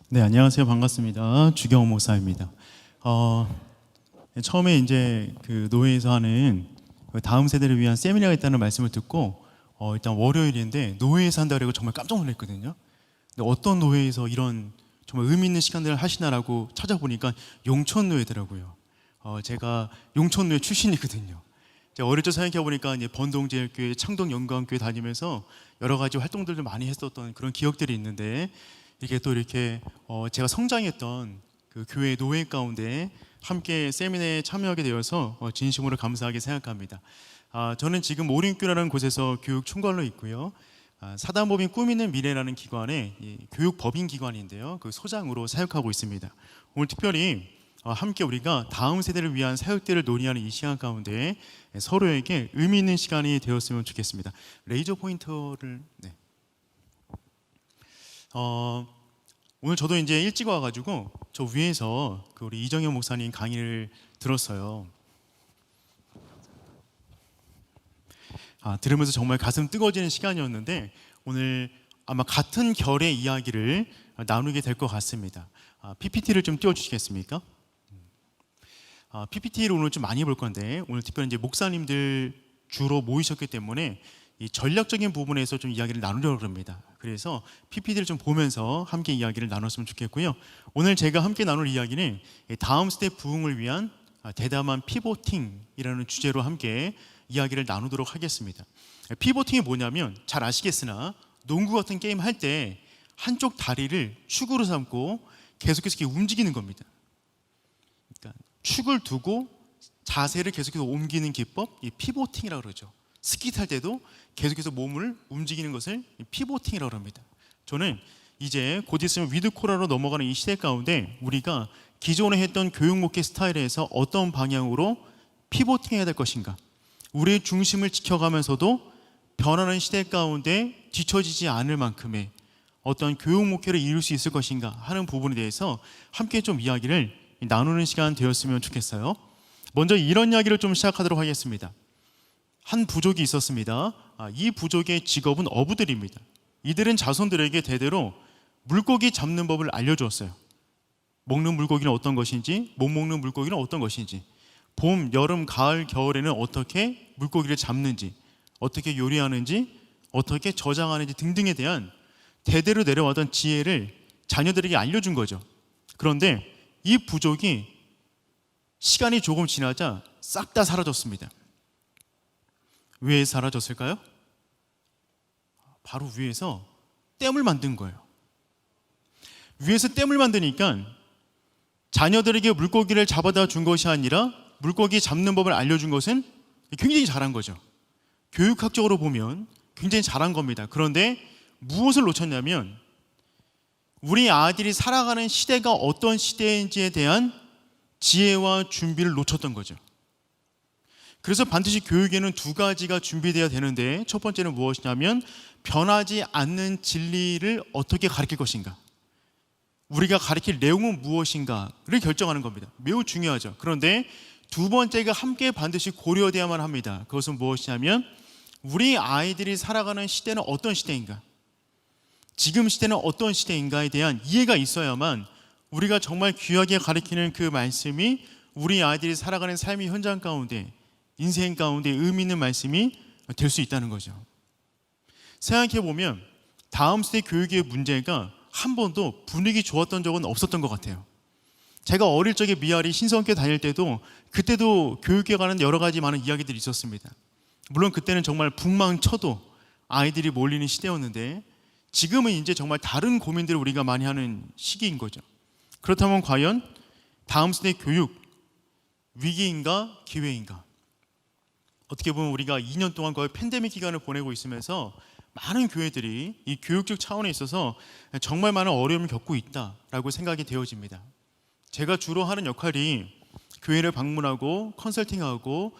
네, 안녕하세요. 반갑습니다. 주경 목사입니다. 처음에 이제 그 노회에서 하는 다음 세대를 위한 세미나가 있다는 말씀을 듣고 일단 월요일인데 노회에서 한다고 해서 정말 깜짝 놀랐거든요. 근데 어떤 노회에서 이런 정말 의미 있는 시간들을 하시나라고 찾아보니까 용천노회더라고요. 제가 용천노회 출신이거든요. 제가 어릴 적 생각해 보니까 이제 번동제일교회, 창동영광교회 다니면서 여러 가지 활동들도 많이 했었던 그런 기억들이 있는데 이게 또 이렇게 제가 성장했던 그 교회 노회 가운데 함께 세미나에 참여하게 되어서 진심으로 감사하게 생각합니다. 저는 지금 오림교라는 곳에서 교육 총괄로 있고요. 사단법인 꿈있는 미래라는 기관의 교육 법인 기관인데요. 그 소장으로 사역하고 있습니다. 오늘 특별히 함께 우리가 다음 세대를 위한 사역들을 논의하는 이 시간 가운데 서로에게 의미 있는 시간이 되었으면 좋겠습니다. 레이저 포인터를 오늘 저도 이제 일찍 와가지고 저 위에서 그 우리 이정현 목사님 강의를 들었어요. 들으면서 정말 가슴 뜨거워지는 시간이었는데 오늘 아마 같은 결의 이야기를 나누게 될 것 같습니다. PPT를 좀 띄워주시겠습니까? PPT를 오늘 좀 많이 볼 건데 오늘 특별히 이제 목사님들 주로 모이셨기 때문에 이 전략적인 부분에서 좀 이야기를 나누려고 합니다. 그래서 PPT를 좀 보면서 함께 이야기를 나눴으면 좋겠고요. 오늘 제가 함께 나눌 이야기는 다음 스텝 부흥을 위한 대담한 피보팅이라는 주제로 함께 이야기를 나누도록 하겠습니다. 피보팅이 뭐냐면 잘 아시겠으나 농구 같은 게임 할 때 한쪽 다리를 축으로 삼고 계속해서 이렇게 움직이는 겁니다. 그러니까 축을 두고 자세를 계속해서 옮기는 기법, 이 피보팅이라고 그러죠. 스키 탈 때도 계속해서 몸을 움직이는 것을 피보팅이라고 합니다. 저는 이제 곧 있으면 위드 코라로 넘어가는 이 시대 가운데 우리가 기존에 했던 교육 목회 스타일에서 어떤 방향으로 피보팅해야 될 것인가, 우리의 중심을 지켜가면서도 변하는 시대 가운데 뒤처지지 않을 만큼의 어떤 교육 목회를 이룰 수 있을 것인가 하는 부분에 대해서 함께 좀 이야기를 나누는 시간 되었으면 좋겠어요. 먼저 이런 이야기를 좀 시작하도록 하겠습니다. 한 부족이 있었습니다. 이 부족의 직업은 어부들입니다. 이들은 자손들에게 대대로 물고기 잡는 법을 알려주었어요. 먹는 물고기는 어떤 것인지, 못 먹는 물고기는 어떤 것인지, 봄, 여름, 가을, 겨울에는 어떻게 물고기를 잡는지, 어떻게 요리하는지, 어떻게 저장하는지 등등에 대한 대대로 내려왔던 지혜를 자녀들에게 알려준 거죠. 그런데 이 부족이 시간이 조금 지나자 싹 다 사라졌습니다. 왜 사라졌을까요? 바로 위에서 댐을 만든 거예요. 위에서 댐을 만드니까 자녀들에게 물고기를 잡아다 준 것이 아니라 물고기 잡는 법을 알려준 것은 굉장히 잘한 거죠. 교육학적으로 보면 굉장히 잘한 겁니다. 그런데 무엇을 놓쳤냐면 우리 아들이 살아가는 시대가 어떤 시대인지에 대한 지혜와 준비를 놓쳤던 거죠. 그래서 반드시 교육에는 두 가지가 준비되어야 되는데 첫 번째는 무엇이냐면 변하지 않는 진리를 어떻게 가르칠 것인가, 우리가 가르칠 내용은 무엇인가를 결정하는 겁니다. 매우 중요하죠. 그런데 두 번째가 함께 반드시 고려되어야만 합니다. 그것은 무엇이냐면 우리 아이들이 살아가는 시대는 어떤 시대인가, 지금 시대는 어떤 시대인가에 대한 이해가 있어야만 우리가 정말 귀하게 가르치는 그 말씀이 우리 아이들이 살아가는 삶의 현장 가운데, 인생 가운데 의미 있는 말씀이 될 수 있다는 거죠. 생각해보면 다음 세대 교육의 문제가 한 번도 분위기 좋았던 적은 없었던 것 같아요. 제가 어릴 적에 미아리 신성교회 다닐 때도 그때도 교육에 관한 여러 가지 많은 이야기들이 있었습니다. 물론 그때는 정말 북망쳐도 아이들이 몰리는 시대였는데 지금은 이제 정말 다른 고민들을 우리가 많이 하는 시기인 거죠. 그렇다면 과연 다음 세대 교육 위기인가 기회인가? 어떻게 보면 우리가 2년 동안 거의 팬데믹 기간을 보내고 있으면서 많은 교회들이 이 교육적 차원에 있어서 정말 많은 어려움을 겪고 있다라고 생각이 되어집니다. 제가 주로 하는 역할이 교회를 방문하고 컨설팅하고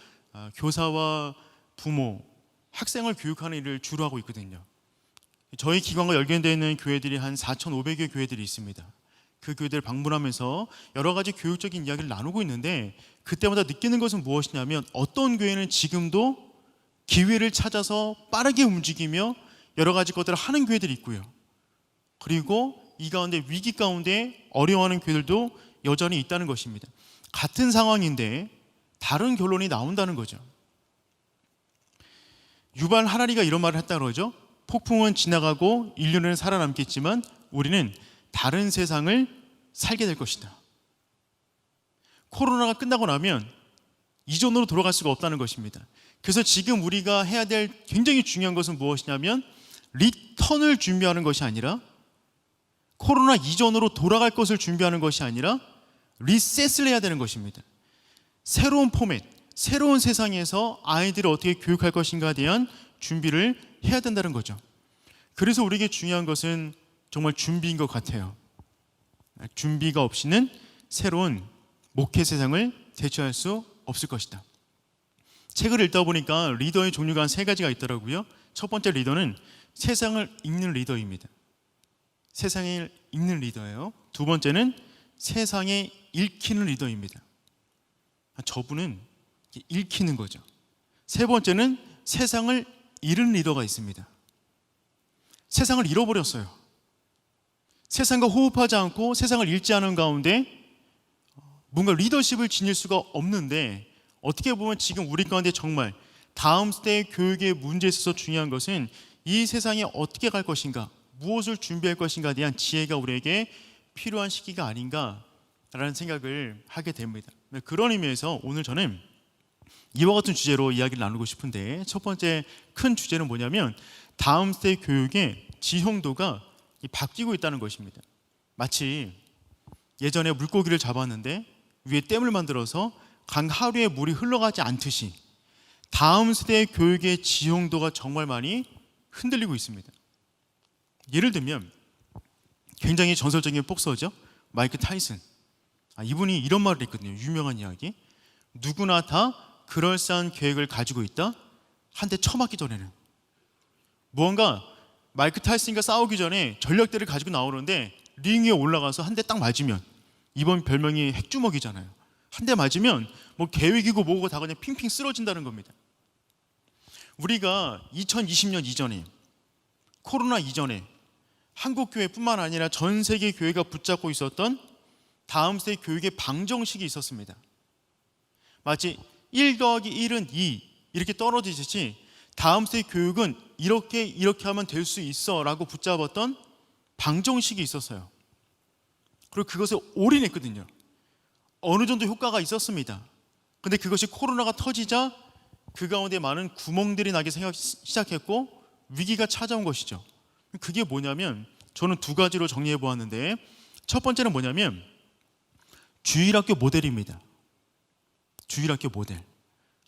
교사와 부모, 학생을 교육하는 일을 주로 하고 있거든요. 저희 기관과 연계되어 있는 교회들이 한 4,500여 교회들이 있습니다. 그 교회들을 방문하면서 여러 가지 교육적인 이야기를 나누고 있는데 그때마다 느끼는 것은 무엇이냐면 어떤 교회는 지금도 기회를 찾아서 빠르게 움직이며 여러 가지 것들을 하는 교회들이 있고요. 그리고 이 가운데 위기 가운데 어려워하는 교회들도 여전히 있다는 것입니다. 같은 상황인데 다른 결론이 나온다는 거죠. 유발 하라리가 이런 말을 했다 그러죠. 폭풍은 지나가고 인류는 살아남겠지만 우리는 다른 세상을 살게 될 것이다. 코로나가 끝나고 나면 이전으로 돌아갈 수가 없다는 것입니다. 그래서 지금 우리가 해야 될 굉장히 중요한 것은 무엇이냐면 리턴을 준비하는 것이 아니라, 코로나 이전으로 돌아갈 것을 준비하는 것이 아니라 리셋을 해야 되는 것입니다. 새로운 포맷, 새로운 세상에서 아이들을 어떻게 교육할 것인가에 대한 준비를 해야 된다는 거죠. 그래서 우리에게 중요한 것은 정말 준비인 것 같아요. 준비가 없이는 새로운 목회 세상을 대처할 수 없을 것이다. 책을 읽다 보니까 리더의 종류가 한 3가지가 있더라고요. 첫 번째 리더는 세상을 읽는 리더입니다. 세상을 읽는 리더예요. 두 번째는 세상에 읽히는 리더입니다. 저분은 읽히는 거죠. 세 번째는 세상을 잃은 리더가 있습니다. 세상을 잃어버렸어요. 세상과 호흡하지 않고 세상을 읽지 않은 가운데 뭔가 리더십을 지닐 수가 없는데, 어떻게 보면 지금 우리 가운데 정말 다음 세대 교육의 문제에 있어서 중요한 것은 이 세상에 어떻게 갈 것인가, 무엇을 준비할 것인가에 대한 지혜가 우리에게 필요한 시기가 아닌가라는 생각을 하게 됩니다. 그런 의미에서 오늘 저는 이와 같은 주제로 이야기를 나누고 싶은데, 첫 번째 큰 주제는 뭐냐면 다음 세대 교육의 지형도가 바뀌고 있다는 것입니다. 마치 예전에 물고기를 잡았는데 위에 댐을 만들어서 강 하류에 물이 흘러가지 않듯이 다음 세대의 교육의 지형도가 정말 많이 흔들리고 있습니다. 예를 들면 굉장히 전설적인 복서죠, 마이크 타이슨. 이분이 이런 말을 했거든요. 유명한 이야기. 누구나 다 그럴싸한 계획을 가지고 있다, 한 대 쳐맞기 전에는. 무언가 마이크 타이슨과 싸우기 전에 전략대를 가지고 나오는데 링 위에 올라가서 한 대 딱 맞으면, 이번 별명이 핵주먹이잖아요. 한 대 맞으면 뭐 계획이고 뭐고 다 그냥 핑핑 쓰러진다는 겁니다. 우리가 2020년 이전에, 코로나 이전에 한국 교회뿐만 아니라 전 세계 교회가 붙잡고 있었던 다음 세대 교육의 방정식이 있었습니다. 마치 1 더하기 1은 2 이렇게 떨어지듯이 다음 세대 교육은 이렇게 하면 될 수 있어 라고 붙잡았던 방정식이 있었어요. 그리고 그것에 올인했거든요. 어느 정도 효과가 있었습니다. 근데 그것이 코로나가 터지자 그 가운데 많은 구멍들이 나기 시작했고 위기가 찾아온 것이죠. 그게 뭐냐면, 저는 2가지로 정리해 보았는데, 첫 번째는 뭐냐면 주일학교 모델입니다. 주일학교 모델.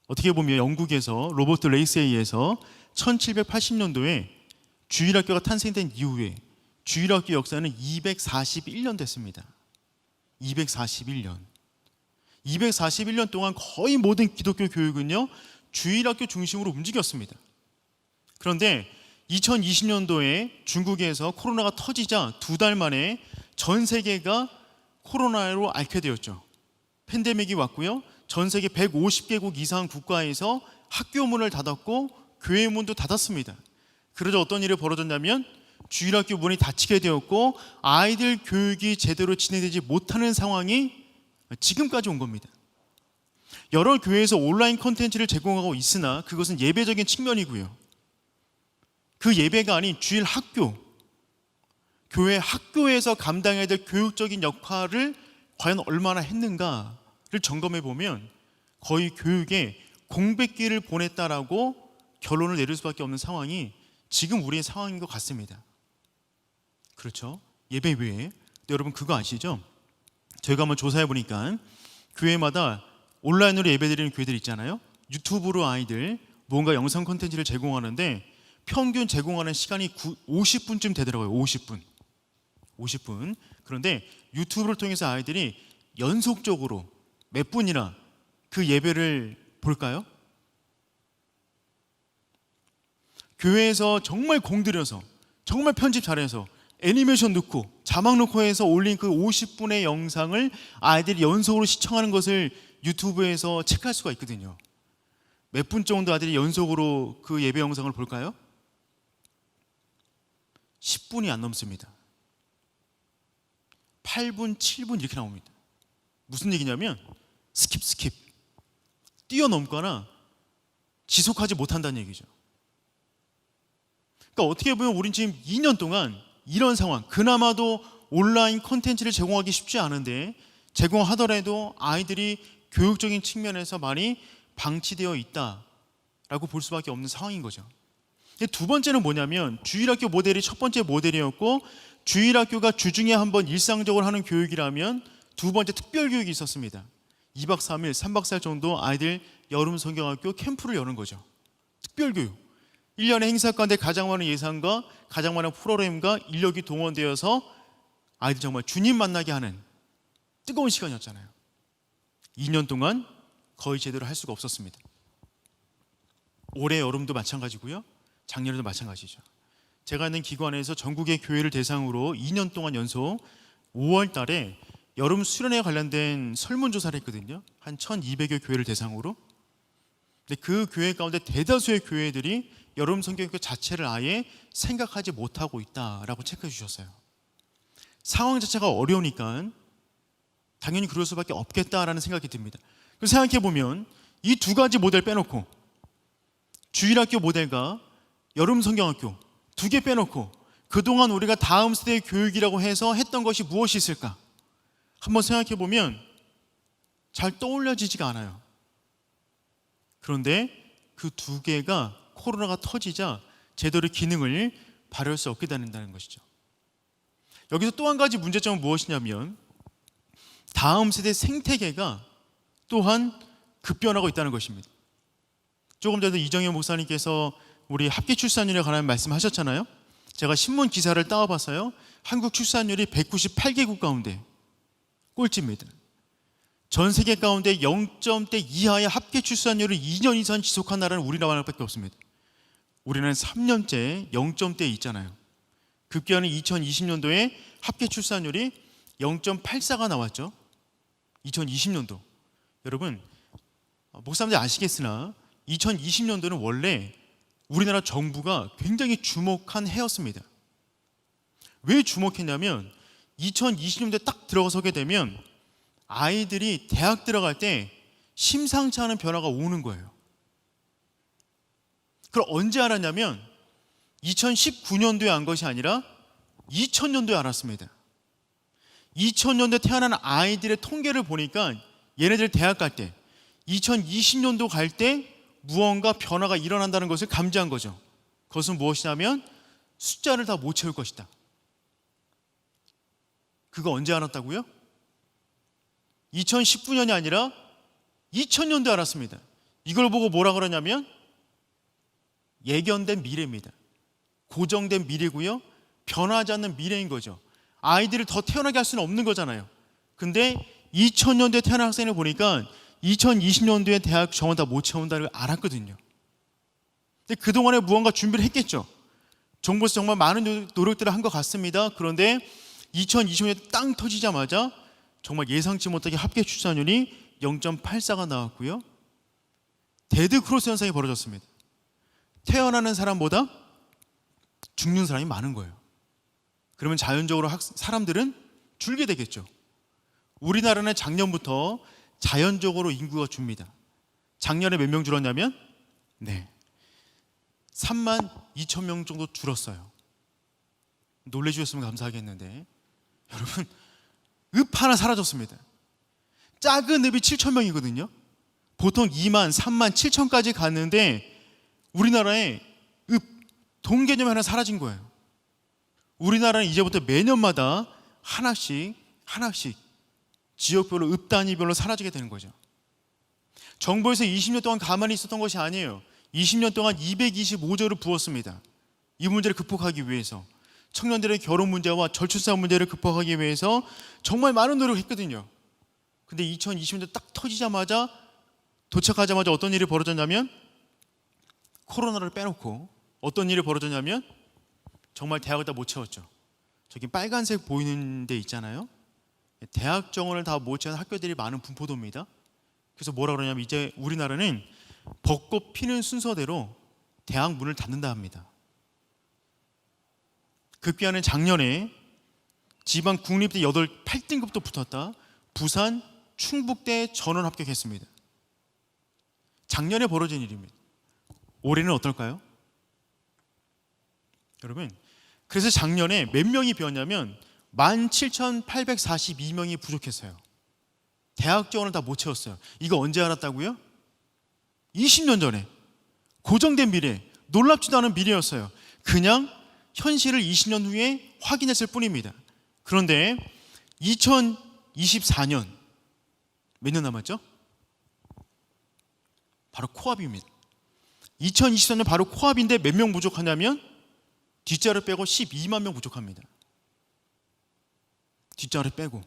어떻게 보면 영국에서 로버트 레이스에 의해서 1780년도에 주일학교가 탄생된 이후에 주일학교 역사는 241년 됐습니다. 241년. 241년 동안 거의 모든 기독교 교육은요, 주일학교 중심으로 움직였습니다. 그런데 2020년도에 중국에서 코로나가 터지자 2달 만에 전 세계가 코로나로 앓게 되었죠. 팬데믹이 왔고요. 전 세계 150개국 이상 국가에서 학교 문을 닫았고 교회 문도 닫았습니다. 그러자 어떤 일이 벌어졌냐면 주일학교 문이 닫히게 되었고 아이들 교육이 제대로 진행되지 못하는 상황이 지금까지 온 겁니다. 여러 교회에서 온라인 콘텐츠를 제공하고 있으나 그것은 예배적인 측면이고요. 그 예배가 아닌 주일 학교, 교회 학교에서 감당해야 될 교육적인 역할을 과연 얼마나 했는가를 점검해 보면 거의 교육에 공백기를 보냈다라고 결론을 내릴 수밖에 없는 상황이 지금 우리의 상황인 것 같습니다. 그렇죠? 예배 외에. 근데 여러분 그거 아시죠? 저희가 한번 조사해 보니까 교회마다 온라인으로 예배드리는 교회들 있잖아요. 유튜브로 아이들 뭔가 영상 콘텐츠를 제공하는데 평균 제공하는 시간이 50분쯤 되더라고요. 50분. 그런데 유튜브를 통해서 아이들이 연속적으로 몇 분이나 그 예배를 볼까요? 교회에서 정말 공들여서 정말 편집 잘해서 애니메이션 넣고 자막 넣고 해서 올린 그 50분의 영상을 아이들이 연속으로 시청하는 것을 유튜브에서 체크할 수가 있거든요. 몇 분 정도 아이들이 연속으로 그 예배 영상을 볼까요? 10분이 안 넘습니다. 8분, 7분 이렇게 나옵니다. 무슨 얘기냐면 스킵 뛰어넘거나 지속하지 못한다는 얘기죠. 그러니까 어떻게 보면 우린 지금 2년 동안 이런 상황, 그나마도 온라인 콘텐츠를 제공하기 쉽지 않은데 제공하더라도 아이들이 교육적인 측면에서 많이 방치되어 있다라고 볼 수밖에 없는 상황인 거죠. 두 번째는 뭐냐면 주일학교 모델이 첫 번째 모델이었고, 주일학교가 주중에 한번 일상적으로 하는 교육이라면 두 번째 특별교육이 있었습니다. 2박 3일, 3박 4일 정도 아이들 여름 성경학교 캠프를 여는 거죠. 특별교육. 1년의 행사 가운데 가장 많은 예산과 가장 많은 프로그램과 인력이 동원되어서 아이들 정말 주님 만나게 하는 뜨거운 시간이었잖아요. 2년 동안 거의 제대로 할 수가 없었습니다. 올해 여름도 마찬가지고요. 작년에도 마찬가지죠. 제가 있는 기관에서 전국의 교회를 대상으로 2년 동안 연속 5월 달에 여름 수련회에 관련된 설문조사를 했거든요. 한 1200여 교회를 대상으로. 근데 그 교회 가운데 대다수의 교회들이 여름 성경학교 자체를 아예 생각하지 못하고 있다라고 체크해 주셨어요. 상황 자체가 어려우니까 당연히 그럴 수밖에 없겠다라는 생각이 듭니다. 그래서 생각해 보면 이 두 가지 모델 빼놓고 주일학교 모델과 여름 성경학교 두 개 빼놓고 그동안 우리가 다음 세대의 교육이라고 해서 했던 것이 무엇이 있을까? 한번 생각해 보면 잘 떠올려지지가 않아요. 그런데 그 두 개가 코로나가 터지자 제대로 기능을 발휘할 수 없게 된다는 것이죠. 여기서 또 한 가지 문제점은 무엇이냐면 다음 세대 생태계가 또한 급변하고 있다는 것입니다. 조금 전에 이정현 목사님께서 우리 합계 출산율에 관한 말씀하셨잖아요. 제가 신문 기사를 따와봤어요. 한국 출산율이 198개국 가운데 꼴찌입니다. 전 세계 가운데 0점대 이하의 합계 출산율을 2년 이상 지속한 나라는 우리나라밖에 없습니다. 우리는 3년째 0점대에 있잖아요. 급기야는 2020년도에 합계 출산율이 0.84가 나왔죠. 2020년도. 여러분, 목사님들 아시겠으나 2020년도는 원래 우리나라 정부가 굉장히 주목한 해였습니다. 왜 주목했냐면 2020년도에 딱 들어서게 되면 아이들이 대학 들어갈 때 심상치 않은 변화가 오는 거예요. 그걸 언제 알았냐면 2019년도에 안 것이 아니라 2000년도에 알았습니다. 2000년도에 태어난 아이들의 통계를 보니까 얘네들 대학 갈 때 2020년도 갈 때 무언가 변화가 일어난다는 것을 감지한 거죠. 그것은 무엇이냐면 숫자를 다 못 채울 것이다. 그거 언제 알았다고요? 2019년이 아니라 2000년도에 알았습니다. 이걸 보고 뭐라 그러냐면 예견된 미래입니다. 고정된 미래고요. 변하지 않는 미래인 거죠. 아이들을 더 태어나게 할 수는 없는 거잖아요. 근데 2000년도에 태어난 학생을 보니까 2020년도에 대학 정원 다 못 채운다는 걸 알았거든요. 근데 그동안에 무언가 준비를 했겠죠. 정부에서 정말 많은 노력들을 한 것 같습니다. 그런데 2020년에 땅 터지자마자 정말 예상치 못하게 합계 출산율이 0.84가 나왔고요. 데드크로스 현상이 벌어졌습니다. 태어나는 사람보다 죽는 사람이 많은 거예요. 그러면 자연적으로 사람들은 줄게 되겠죠. 우리나라는 작년부터 자연적으로 인구가 줍니다. 작년에 몇 명 줄었냐면 3만 2천 명 정도 줄었어요. 놀래주셨으면 감사하겠는데 여러분, 읍 하나 사라졌습니다. 작은 읍이 7천 명이거든요. 보통 2만, 3만, 7천까지 갔는데 우리나라에 읍, 동 개념이 하나 사라진 거예요. 우리나라는 이제부터 매년마다 하나씩 지역별로 읍 단위별로 사라지게 되는 거죠. 정부에서 20년 동안 가만히 있었던 것이 아니에요. 20년 동안 225조를 부었습니다. 이 문제를 극복하기 위해서. 청년들의 결혼 문제와 저출산 문제를 극복하기 위해서 정말 많은 노력을 했거든요. 근데 2020년도 딱 터지자마자 도착하자마자 어떤 일이 벌어졌냐면 코로나를 빼놓고 어떤 일이 벌어졌냐면 정말 대학을 다 못 채웠죠. 저기 빨간색 보이는 데 있잖아요. 대학 정원을 다 못 채운 학교들이 많은 분포도입니다. 그래서 뭐라 그러냐면 이제 우리나라는 벚꽃 피는 순서대로 대학 문을 닫는다 합니다. 급기야는 작년에 지방 국립대 8등급도 붙었다. 부산 충북대 전원 합격했습니다. 작년에 벌어진 일입니다. 올해는 어떨까요? 여러분, 그래서 작년에 몇 명이 비었냐면 17,842명이 부족했어요. 대학 지원을 다 못 채웠어요. 이거 언제 알았다고요? 20년 전에. 고정된 미래, 놀랍지도 않은 미래였어요. 그냥 현실을 20년 후에 확인했을 뿐입니다. 그런데 2024년 몇 년 남았죠? 바로 코앞입니다. 2024년 바로 코앞인데 몇 명 부족하냐면 뒷자리 빼고 12만 명 부족합니다. 뒷자리 빼고.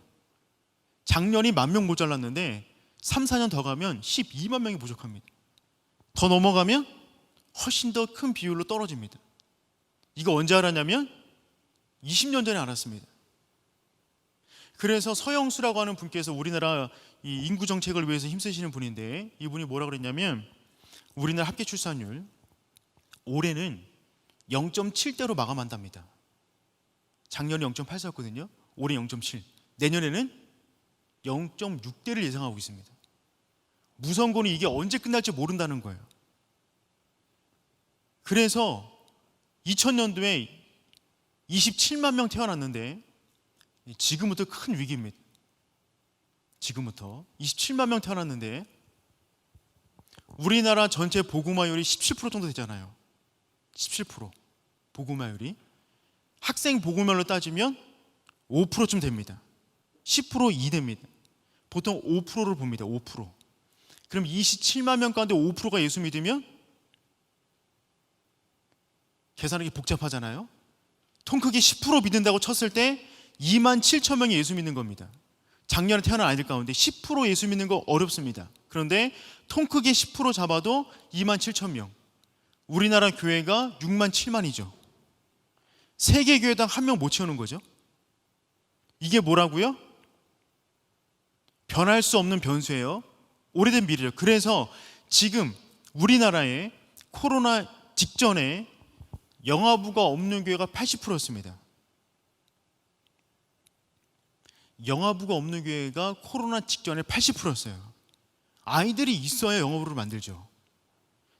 작년이 10,000명 모자랐는데 3, 4년 더 가면 12만 명이 부족합니다. 더 넘어가면 훨씬 더 큰 비율로 떨어집니다. 이거 언제 알았냐면 20년 전에 알았습니다. 그래서 서영수라고 하는 분께서 우리나라 이 인구 정책을 위해서 힘쓰시는 분인데, 이분이 뭐라 그랬냐면 우리나라 합계 출산율 올해는 0.7대로 마감한답니다. 작년에 0.84였거든요. 올해 0.7. 내년에는 0.6대를 예상하고 있습니다. 무서운 거는 이게 언제 끝날지 모른다는 거예요. 그래서 2000년도에 27만 명 태어났는데 지금부터 큰 위기입니다. 지금부터 27만 명 태어났는데 우리나라 전체 보고마율이 17% 정도 되잖아요. 17% 보고마율이. 학생 보고마율로 따지면 5%쯤 됩니다. 10% 이내입니다. 보통 5%를 봅니다. 5%. 그럼 27만 명 가운데 5%가 예수 믿으면 계산하기 복잡하잖아요. 통 크게 10% 믿는다고 쳤을 때 2만 7천 명이 예수 믿는 겁니다. 작년에 태어난 아이들 가운데 10% 예수 믿는 거 어렵습니다. 그런데 통 크게 10% 잡아도 2만 7천 명. 우리나라 교회가 6만 7만이죠. 세계 교회당 한 명 못 채우는 거죠. 이게 뭐라고요? 변할 수 없는 변수예요. 오래된 미래죠. 그래서 지금 우리나라에 코로나 직전에 영아부가 없는 교회가 80%였습니다. 영아부가 없는 교회가 코로나 직전에 80%였어요. 아이들이 있어야 영아부를 만들죠.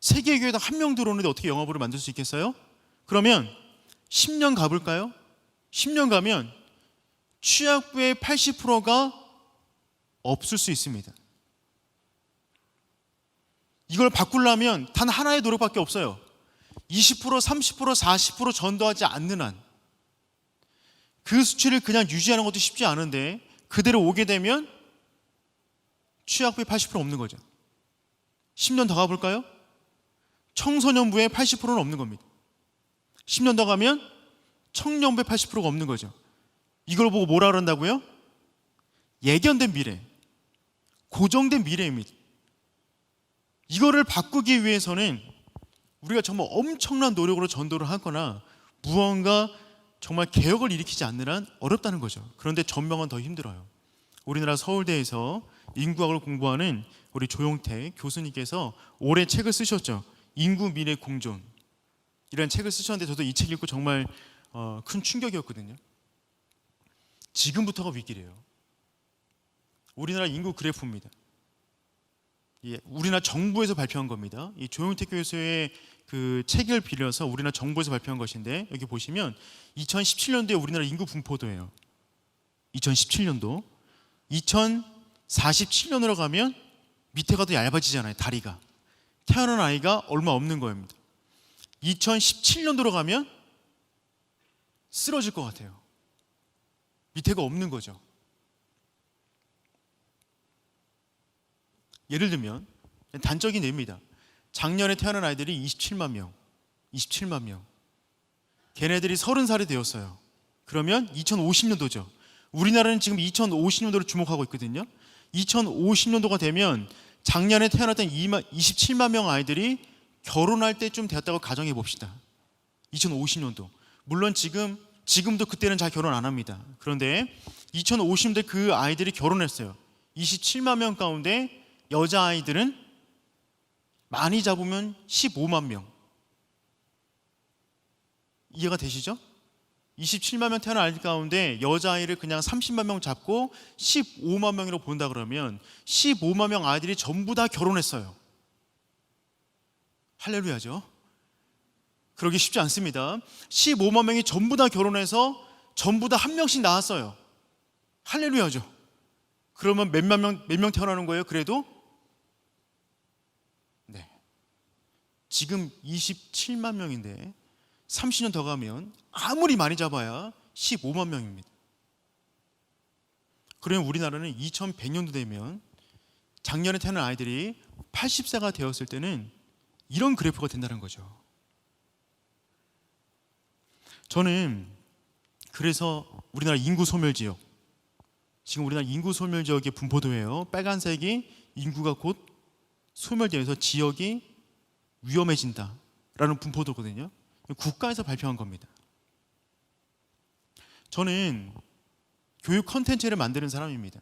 세계 교회당 한 명 들어오는데 어떻게 영아부를 만들 수 있겠어요? 그러면 10년 가볼까요? 10년 가면 취약부의 80%가 없을 수 있습니다. 이걸 바꾸려면 단 하나의 노력밖에 없어요. 20%, 30%, 40% 전도하지 않는 한 그 수치를 그냥 유지하는 것도 쉽지 않은데 그대로 오게 되면 취약부의 80% 없는 거죠. 10년 더 가볼까요? 청소년부의 80%는 없는 겁니다. 10년 더 가면 청년부의 80%가 없는 거죠. 이걸 보고 뭐라 그런다고요? 예견된 미래, 고정된 미래입니다. 이거를 바꾸기 위해서는 우리가 정말 엄청난 노력으로 전도를 하거나 무언가 정말 개혁을 일으키지 않는 한 어렵다는 거죠. 그런데 전명은 더 힘들어요. 우리나라 서울대에서 인구학을 공부하는 우리 조용택 교수님께서 올해 책을 쓰셨죠. 인구 미래 공존 이라는 책을 쓰셨는데 저도 이 책 읽고 정말 큰 충격이었거든요. 지금부터가 위기래요. 우리나라 인구 그래프입니다. 우리나라 정부에서 발표한 겁니다. 이 조용택 교수의 그 책을 빌려서 우리나라 정부에서 발표한 것인데 여기 보시면 2017년도에 우리나라 인구 분포도예요. 2017년도 2047년으로 가면 밑에가 더 얇아지잖아요. 다리가. 태어난 아이가 얼마 없는 겁니다. 2017년도로 가면 쓰러질 것 같아요. 밑에가 없는 거죠. 예를 들면 단적인 예입니다. 작년에 태어난 아이들이 27만 명. 27만 명. 걔네들이 30살이 되었어요. 그러면 2050년도죠. 우리나라는 지금 2050년도를 주목하고 있거든요. 2050년도가 되면 작년에 태어났던 27만 명 아이들이 결혼할 때쯤 되었다고 가정해 봅시다. 2050년도. 물론 지금도 그때는 잘 결혼 안 합니다. 그런데 2050년도에 그 아이들이 결혼했어요. 27만 명 가운데 여자아이들은 많이 잡으면 15만 명. 이해가 되시죠? 27만 명 태어난 아이들 가운데 여자아이를 그냥 30만 명 잡고 15만 명으로 본다 그러면 15만 명 아이들이 전부 다 결혼했어요. 할렐루야죠. 그러기 쉽지 않습니다. 15만 명이 전부 다 결혼해서 전부 다 한 명씩 낳았어요. 할렐루야죠. 그러면 몇 명 태어나는 거예요? 그래도? 네. 지금 27만 명인데 30년 더 가면 아무리 많이 잡아야 15만 명입니다. 그러면 우리나라는 2100년도 되면 작년에 태어난 아이들이 80세가 되었을 때는 이런 그래프가 된다는 거죠. 저는 그래서 우리나라 인구 소멸 지역, 지금 우리나라 인구 소멸 지역의 분포도예요. 빨간색이 인구가 곧 소멸되면서 지역이 위험해진다라는 분포도거든요. 국가에서 발표한 겁니다. 저는 교육 콘텐츠를 만드는 사람입니다.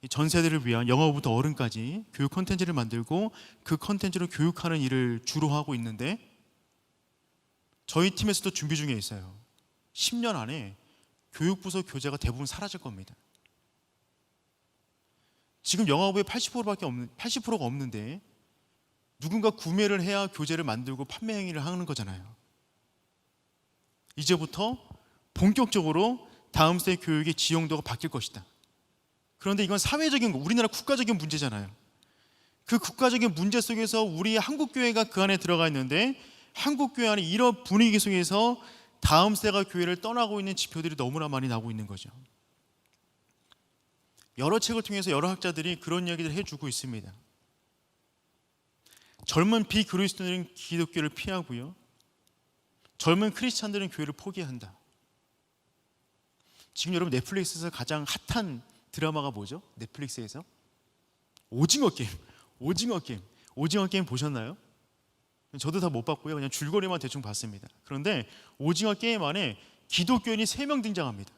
전 세대를 위한 영어부터 어른까지 교육 콘텐츠를 만들고 그 콘텐츠로 교육하는 일을 주로 하고 있는데 저희 팀에서도 준비 중에 있어요. 10년 안에 교육부서 교재가 대부분 사라질 겁니다. 지금 영어부에 80%가 없는데 누군가 구매를 해야 교재를 만들고 판매 행위를 하는 거잖아요. 이제부터 본격적으로 다음 세대 교육의 지형도가 바뀔 것이다. 그런데 이건 사회적인 거, 우리나라 국가적인 문제잖아요. 그 국가적인 문제 속에서 우리 한국교회가 그 안에 들어가 있는데 한국교회 안에 이런 분위기 속에서 다음 세대가 교회를 떠나고 있는 지표들이 너무나 많이 나오고 있는 거죠. 여러 책을 통해서 여러 학자들이 그런 이야기를 해주고 있습니다. 젊은 비그리스도인은 기독교를 피하고요, 젊은 크리스찬들은 교회를 포기한다. 지금 여러분 넷플릭스에서 가장 핫한 드라마가 뭐죠? 넷플릭스에서 오징어 게임 보셨나요? 저도 다 못 봤고요. 그냥 줄거리만 대충 봤습니다. 그런데 오징어 게임 안에 기독교인이 3명 등장합니다.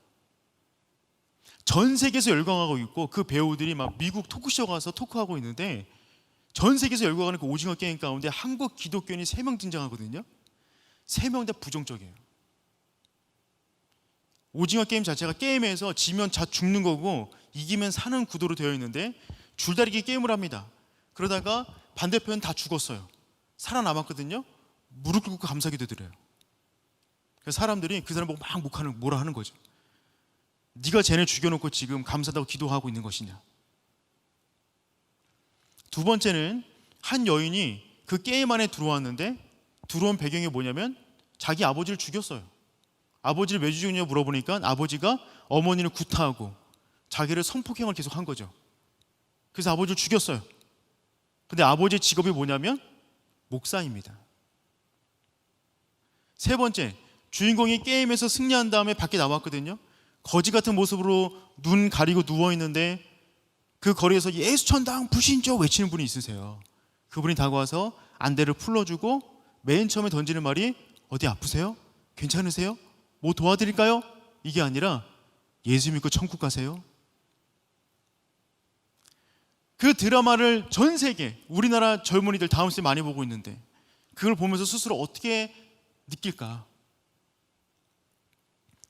전 세계에서 열광하고 있고 그 배우들이 막 미국 토크쇼 가서 토크하고 있는데 전 세계에서 열광하는 그 오징어 게임 가운데 한국 기독교인이 3명 등장하거든요. 3명 다 부정적이에요. 오징어 게임 자체가 게임에서 지면 죽는 거고 이기면 사는 구도로 되어 있는데 줄다리기 게임을 합니다. 그러다가 반대편 다 죽었어요. 살아남았거든요. 무릎 꿇고 감사기도 드려요. 그래서 사람들이 그 사람 보고 막 뭐라 하는 거죠. 네가 쟤네 죽여놓고 지금 감사하다고 기도하고 있는 것이냐. 두 번째는 한 여인이 그 게임 안에 들어왔는데 들어온 배경이 뭐냐면 자기 아버지를 죽였어요. 아버지를 왜 죽였냐고 물어보니까 아버지가 어머니를 구타하고 자기를 성폭행을 계속 한 거죠. 그래서 아버지를 죽였어요. 근데 아버지의 직업이 뭐냐면 목사입니다. 세 번째, 주인공이 게임에서 승리한 다음에 밖에 나왔거든요. 거지 같은 모습으로 눈 가리고 누워있는데 그 거리에서 예수 천당 불신조 외치는 분이 있으세요. 그분이 다가와서 안대를 풀러주고 맨 처음에 던지는 말이 어디 아프세요? 괜찮으세요? 뭐 도와드릴까요? 이게 아니라 예수 믿고 천국 가세요. 그 드라마를 전 세계 우리나라 젊은이들 다음 세대 많이 보고 있는데 그걸 보면서 스스로 어떻게 느낄까?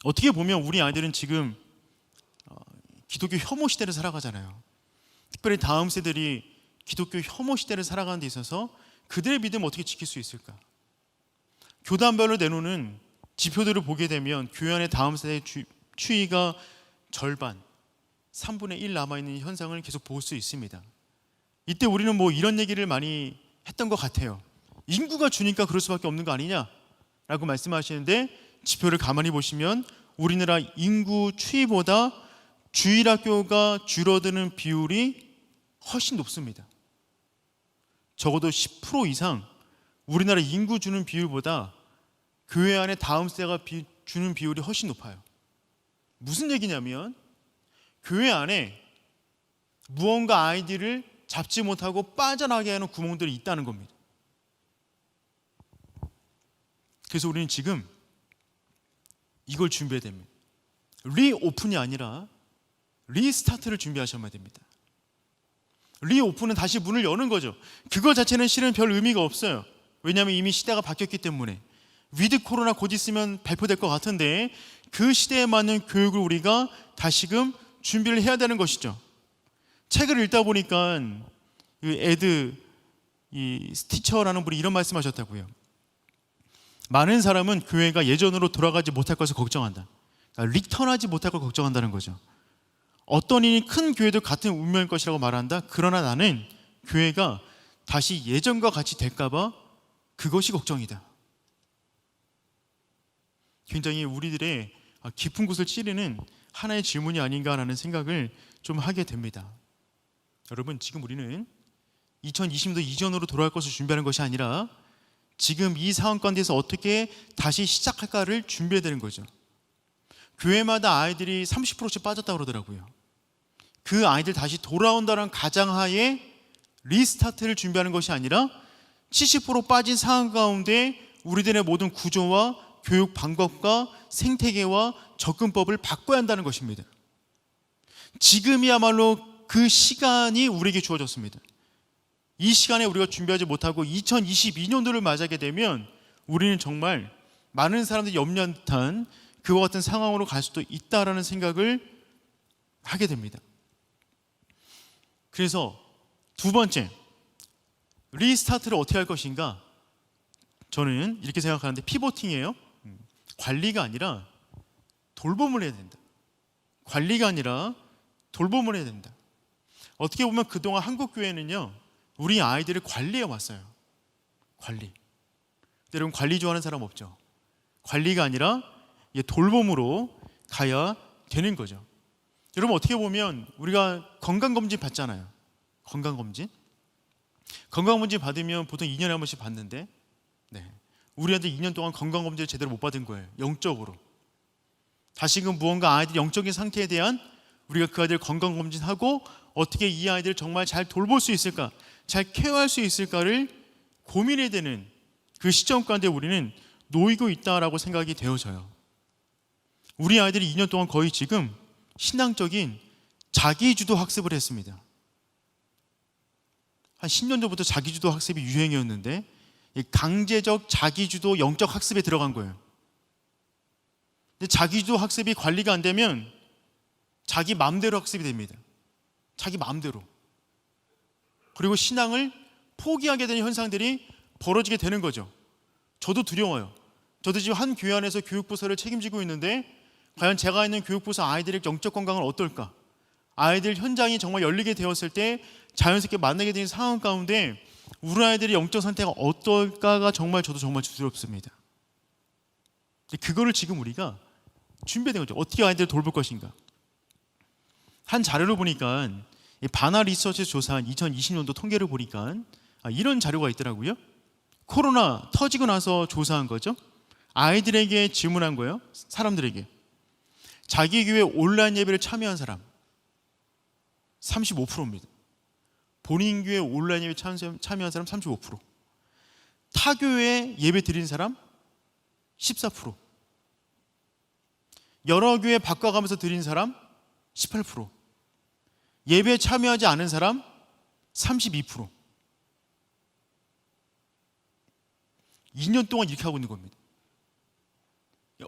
어떻게 보면 우리 아이들은 지금 기독교 혐오 시대를 살아가잖아요. 특별히 다음 세대들이 기독교 혐오 시대를 살아가는 데 있어서 그들의 믿음을 어떻게 지킬 수 있을까? 교단별로 내놓는 지표들을 보게 되면 교회 안에 다음 세대의 추이가 절반, 3분의 1 남아있는 현상을 계속 볼 수 있습니다. 이때 우리는 뭐 이런 얘기를 많이 했던 것 같아요. 인구가 주니까 그럴 수밖에 없는 거 아니냐라고 말씀하시는데 지표를 가만히 보시면 우리나라 인구 추이보다 주일학교가 줄어드는 비율이 훨씬 높습니다. 적어도 10% 이상 우리나라 인구 주는 비율보다 교회 안에 다음 세대가 주는 비율이 훨씬 높아요. 무슨 얘기냐면 교회 안에 무언가 아이들을 잡지 못하고 빠져나가게 하는 구멍들이 있다는 겁니다. 그래서 우리는 지금 이걸 준비해야 됩니다. 리오픈이 아니라 리스타트를 준비하셔야 됩니다. 리오픈은 다시 문을 여는 거죠. 그거 자체는 실은 별 의미가 없어요. 왜냐하면 이미 시대가 바뀌었기 때문에. 위드 코로나 곧 있으면 발표될 것 같은데 그 시대에 맞는 교육을 우리가 다시금 준비를 해야 되는 것이죠. 책을 읽다 보니까 이 스티처라는 분이 이런 말씀하셨다고요. 많은 사람은 교회가 예전으로 돌아가지 못할 것을 걱정한다. 그러니까 리턴하지 못할 걸 걱정한다는 거죠. 어떤 이니 큰 교회도 같은 운명일 것이라고 말한다. 그러나 나는 교회가 다시 예전과 같이 될까봐 그것이 걱정이다. 굉장히 우리들의 깊은 곳을 찌르는 하나의 질문이 아닌가라는 생각을 좀 하게 됩니다. 여러분, 지금 우리는 2020년 이전으로 돌아갈 것을 준비하는 것이 아니라 지금 이 상황 가운데서 어떻게 다시 시작할까를 준비해야 되는 거죠. 교회마다 아이들이 30%씩 빠졌다고 그러더라고요. 그 아이들 다시 돌아온다는 가정하에 리스타트를 준비하는 것이 아니라 70% 빠진 상황 가운데 우리들의 모든 구조와 교육 방법과 생태계와 접근법을 바꿔야 한다는 것입니다. 지금이야말로 그 시간이 우리에게 주어졌습니다. 이 시간에 우리가 준비하지 못하고 2022년도를 맞이하게 되면 우리는 정말 많은 사람들이 염려한 그와 같은 상황으로 갈 수도 있다라는 생각을 하게 됩니다. 그래서 두 번째, 리스타트를 어떻게 할 것인가? 저는 이렇게 생각하는데 피보팅이에요. 관리가 아니라 돌봄을 해야 된다. 관리가 아니라 돌봄을 해야 된다. 어떻게 보면 그동안 한국 교회는요, 우리 아이들을 관리해 왔어요. 관리. 여러분, 관리 좋아하는 사람 없죠? 관리가 아니라 돌봄으로 가야 되는 거죠. 여러분, 어떻게 보면 우리가 건강검진 받잖아요. 건강검진 받으면 보통 2년에 한 번씩 받는데, 우리한테 2년 동안 건강검진을 제대로 못 받은 거예요. 영적으로. 다시금 무언가 아이들 영적인 상태에 대한 우리가 그 아이들 건강검진하고 어떻게 이 아이들을 정말 잘 돌볼 수 있을까, 잘 케어할 수 있을까를 고민해야 되는 그 시점 가운데 우리는 놓이고 있다라고 생각이 되어져요. 우리 아이들이 2년 동안 거의 지금 신앙적인 자기주도 학습을 했습니다. 한 10년 전부터 자기주도 학습이 유행이었는데 강제적 자기주도 영적 학습에 들어간 거예요. 근데 자기주도 학습이 관리가 안 되면 자기 마음대로 학습이 됩니다. 자기 마음대로. 그리고 신앙을 포기하게 되는 현상들이 벌어지게 되는 거죠. 저도 두려워요. 저도 지금 한 교회 안에서 교육부서를 책임지고 있는데 과연 제가 있는 교육부서 아이들의 영적 건강은 어떨까? 아이들 현장이 정말 열리게 되었을 때 자연스럽게 만나게 되는 상황 가운데 우리 아이들의 영적 상태가 어떨까가 정말 저도 정말 두렵습니다. 그거를 지금 우리가 준비된 거죠. 어떻게 아이들을 돌볼 것인가? 한 자료를 보니까 바나 리서치에서 조사한 2020년도 통계를 보니까 이런 자료가 있더라고요. 코로나 터지고 나서 조사한 거죠. 아이들에게 질문한 거예요. 사람들에게. 자기 교회 온라인 예배를 참여한 사람 35%입니다. 본인 교회 온라인 예배 참여한 사람 35%. 타 교회에 예배 드린 사람 14%. 여러 교회 바꿔가면서 드린 사람 18%. 예배에 참여하지 않은 사람 32%. 2년 동안 이렇게 하고 있는 겁니다.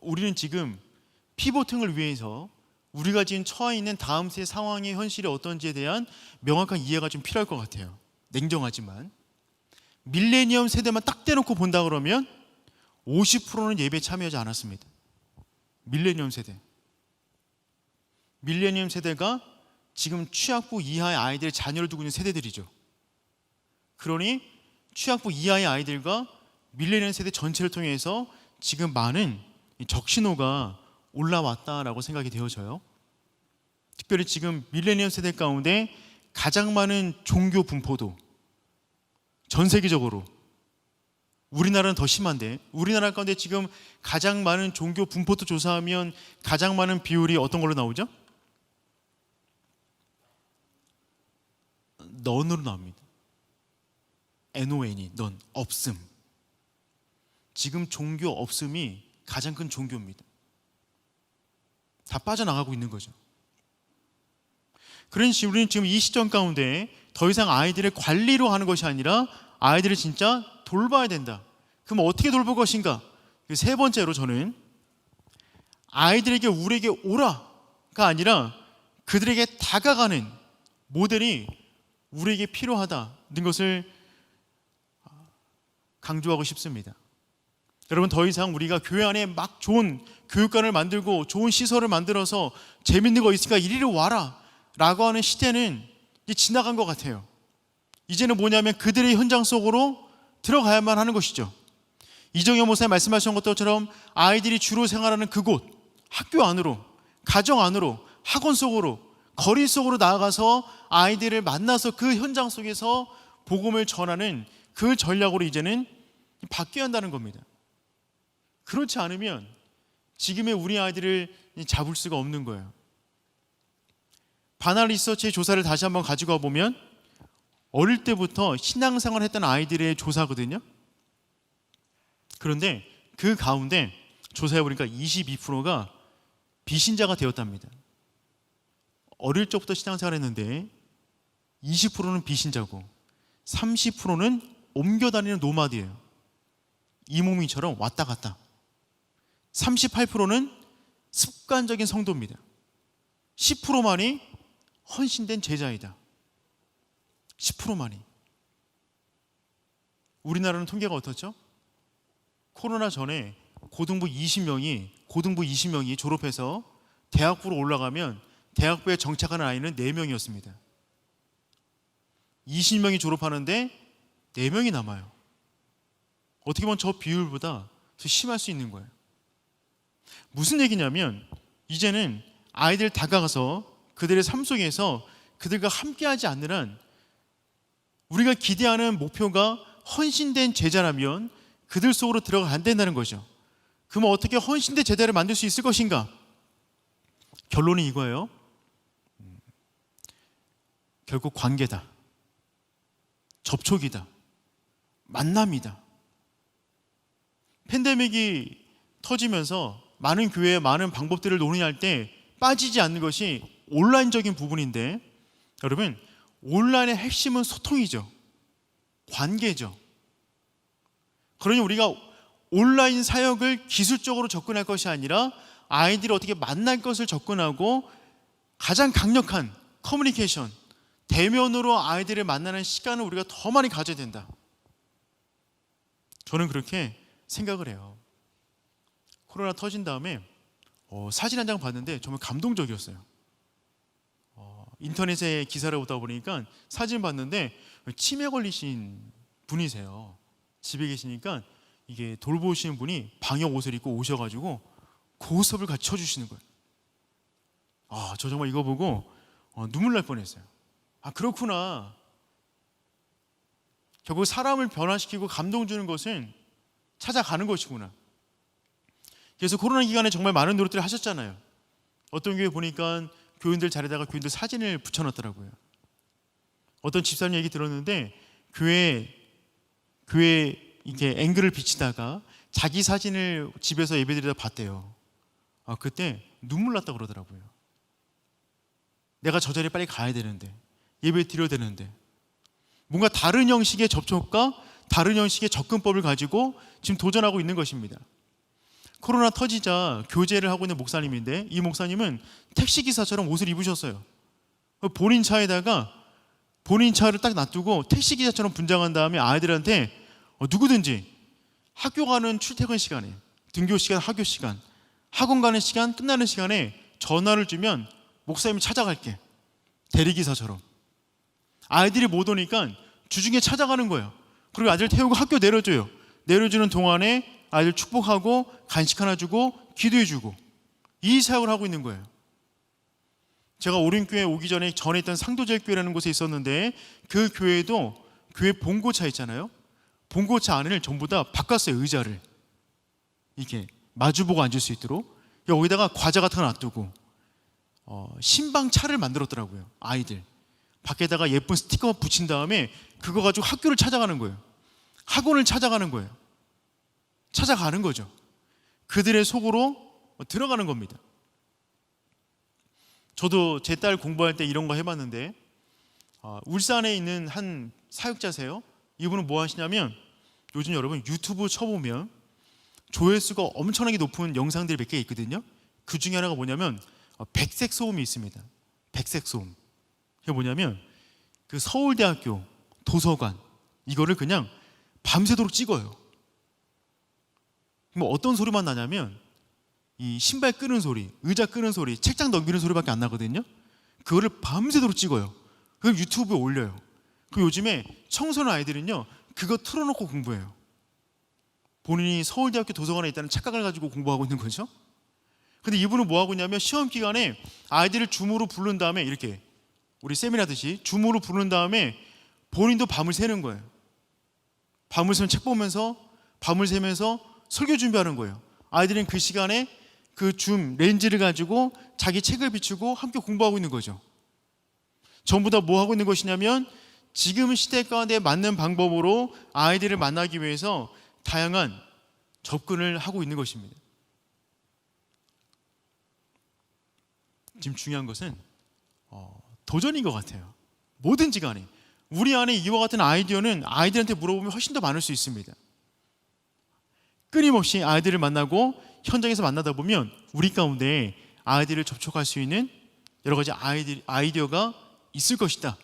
우리는 지금 피보팅을 위해서 우리가 지금 처해 있는 다음 세대 상황의 현실이 어떤지에 대한 명확한 이해가 좀 필요할 것 같아요. 냉정하지만 밀레니엄 세대만 딱 떼놓고 본다 그러면 50%는 예배에 참여하지 않았습니다. 밀레니엄 세대가 지금 취학부 이하의 아이들의 자녀를 두고 있는 세대들이죠. 그러니 취학부 이하의 아이들과 밀레니엄 세대 전체를 통해서 지금 많은 적신호가 올라왔다라고 생각이 되어져요. 특별히 지금 밀레니엄 세대 가운데 가장 많은 종교 분포도 전 세계적으로, 우리나라는 더 심한데 우리나라 가운데 지금 가장 많은 종교 분포도 조사하면 가장 많은 비율이 어떤 걸로 나오죠? 넌으로 나옵니다. NON이 넌, 없음. 지금 종교 없음이 가장 큰 종교입니다. 다 빠져나가고 있는 거죠. 그러니 우리는 지금 이 시점 가운데 더 이상 아이들의 관리로 하는 것이 아니라 아이들을 진짜 돌봐야 된다. 그럼 어떻게 돌볼 것인가? 세 번째로 저는 아이들에게 우리에게 오라가 아니라 그들에게 다가가는 모델이 우리에게 필요하다는 것을 강조하고 싶습니다. 여러분, 더 이상 우리가 교회 안에 막 좋은 교육관을 만들고 좋은 시설을 만들어서 재밌는 거 있으니까 이리로 와라 라고 하는 시대는 이제 지나간 것 같아요. 이제는 뭐냐면 그들의 현장 속으로 들어가야만 하는 것이죠. 이정현 목사님 말씀하신 것처럼 아이들이 주로 생활하는 그곳, 학교 안으로, 가정 안으로, 학원 속으로, 거리 속으로 나아가서 아이들을 만나서 그 현장 속에서 복음을 전하는 그 전략으로 이제는 바뀌어야 한다는 겁니다. 그렇지 않으면 지금의 우리 아이들을 잡을 수가 없는 거예요. 바나 리서치의 조사를 다시 한번 가지고 와보면 어릴 때부터 신앙생활을 했던 아이들의 조사거든요. 그런데 그 가운데 조사해보니까 22%가 비신자가 되었답니다. 어릴 적부터 신앙생활을 했는데 20%는 비신자고 30%는 옮겨다니는 노마드예요. 이몽민처럼 왔다 갔다. 38%는 습관적인 성도입니다. 10%만이 헌신된 제자이다. 10%만이. 우리나라는 통계가 어떻죠? 코로나 전에 고등부 20명이 졸업해서 대학부로 올라가면 대학부에 정착하는 아이는 4명이었습니다. 20명이 졸업하는데 4명이 남아요. 어떻게 보면 저 비율보다 더 심할 수 있는 거예요. 무슨 얘기냐면 이제는 아이들 다가가서 그들의 삶 속에서 그들과 함께하지 않는 한 우리가 기대하는 목표가 헌신된 제자라면 그들 속으로 들어가 안 된다는 거죠. 그러면 어떻게 헌신된 제자를 만들 수 있을 것인가? 결론은 이거예요. 결국 관계다. 접촉이다. 만남이다. 팬데믹이 터지면서 많은 교회에 많은 방법들을 논의할 때 빠지지 않는 것이 온라인적인 부분인데, 여러분, 온라인의 핵심은 소통이죠. 관계죠. 그러니 우리가 온라인 사역을 기술적으로 접근할 것이 아니라 아이들이 어떻게 만날 것을 접근하고 가장 강력한 커뮤니케이션, 대면으로 아이들을 만나는 시간을 우리가 더 많이 가져야 된다. 저는 그렇게 생각을 해요. 코로나 터진 다음에 사진 한 장 봤는데 정말 감동적이었어요. 인터넷에 기사를 보다 보니까 사진 봤는데 치매 걸리신 분이세요. 집에 계시니까 이게 돌보시는 분이 방역 옷을 입고 오셔가지고 고스톱을 같이 쳐주시는 거예요. 저 정말 이거 보고 눈물 날 뻔했어요. 그렇구나. 결국 사람을 변화시키고 감동 주는 것은 찾아가는 것이구나. 그래서 코로나 기간에 정말 많은 노력들을 하셨잖아요. 어떤 교회 보니까 교인들 자리에다가 교인들 사진을 붙여놨더라고요. 어떤 집사님 얘기 들었는데 교회 이렇게 앵글을 비치다가 자기 사진을 집에서 예배드리다 봤대요. 그때 눈물 났다 그러더라고요. 내가 저 자리에 빨리 가야 되는데, 예배 드려야 되는데, 뭔가 다른 형식의 접촉과 다른 형식의 접근법을 가지고 지금 도전하고 있는 것입니다. 코로나 터지자 교제를 하고 있는 목사님인데, 이 목사님은 택시기사처럼 옷을 입으셨어요. 본인 차에다가 본인 차를 딱 놔두고 택시기사처럼 분장한 다음에 아이들한테 누구든지 학교 가는 출퇴근 시간에, 등교 시간, 학교 시간, 학원 가는 시간, 끝나는 시간에 전화를 주면 목사님이 찾아갈게. 대리기사처럼. 아이들이 못 오니까 주중에 찾아가는 거예요. 그리고 아이들 태우고 학교 내려줘요. 내려주는 동안에 아이들 축복하고 간식 하나 주고 기도해주고, 이 사역을 하고 있는 거예요. 제가 오륜교회 오기 전에 있던 상도제일교회라는 곳에 있었는데, 그 교회도 교회 봉고차 있잖아요. 봉고차 안을 전부 다 바꿨어요. 의자를 이렇게 마주보고 앉을 수 있도록. 여기다가 과자 같은 거 놔두고 신방차를 만들었더라고요. 아이들 밖에다가 예쁜 스티커 붙인 다음에 그거 가지고 학교를 찾아가는 거예요. 학원을 찾아가는 거예요. 찾아가는 거죠. 그들의 속으로 들어가는 겁니다. 저도 제 딸 공부할 때 이런 거 해봤는데, 울산에 있는 한 사역자세요. 이분은 뭐 하시냐면, 요즘 여러분 유튜브 쳐보면 조회수가 엄청나게 높은 영상들이 몇 개 있거든요. 그 중에 하나가 뭐냐면 백색 소음이 있습니다. 백색 소음. 그게 뭐냐면 그 서울대학교 도서관 이거를 그냥 밤새도록 찍어요. 뭐 어떤 소리만 나냐면 이 신발 끄는 소리, 의자 끄는 소리, 책장 넘기는 소리밖에 안 나거든요. 그거를 밤새도록 찍어요. 그걸 유튜브에 올려요. 그 요즘에 청소년 아이들은요 그거 틀어놓고 공부해요. 본인이 서울대학교 도서관에 있다는 착각을 가지고 공부하고 있는 거죠. 근데 이분은 뭐 하고 있냐면 시험 기간에 아이들을 줌으로 부른 다음에 이렇게 우리 세미나듯이 줌으로 부른 다음에 본인도 밤을 새는 거예요. 밤을 새면 책 보면서 밤을 새면서 설교 준비하는 거예요. 아이들은 그 시간에 그 줌 렌즈를 가지고 자기 책을 비추고 함께 공부하고 있는 거죠. 전부 다 뭐 하고 있는 것이냐면 지금 시대 가운데 맞는 방법으로 아이들을 만나기 위해서 다양한 접근을 하고 있는 것입니다. 지금 중요한 것은 도전인 것 같아요. 뭐든지 간에 우리 안에 이와 같은 아이디어는 아이들한테 물어보면 훨씬 더 많을 수 있습니다. 끊임없이 아이들을 만나고 현장에서 만나다 보면 우리 가운데 아이들을 접촉할 수 있는 여러 가지 아이디어가 있을 것이다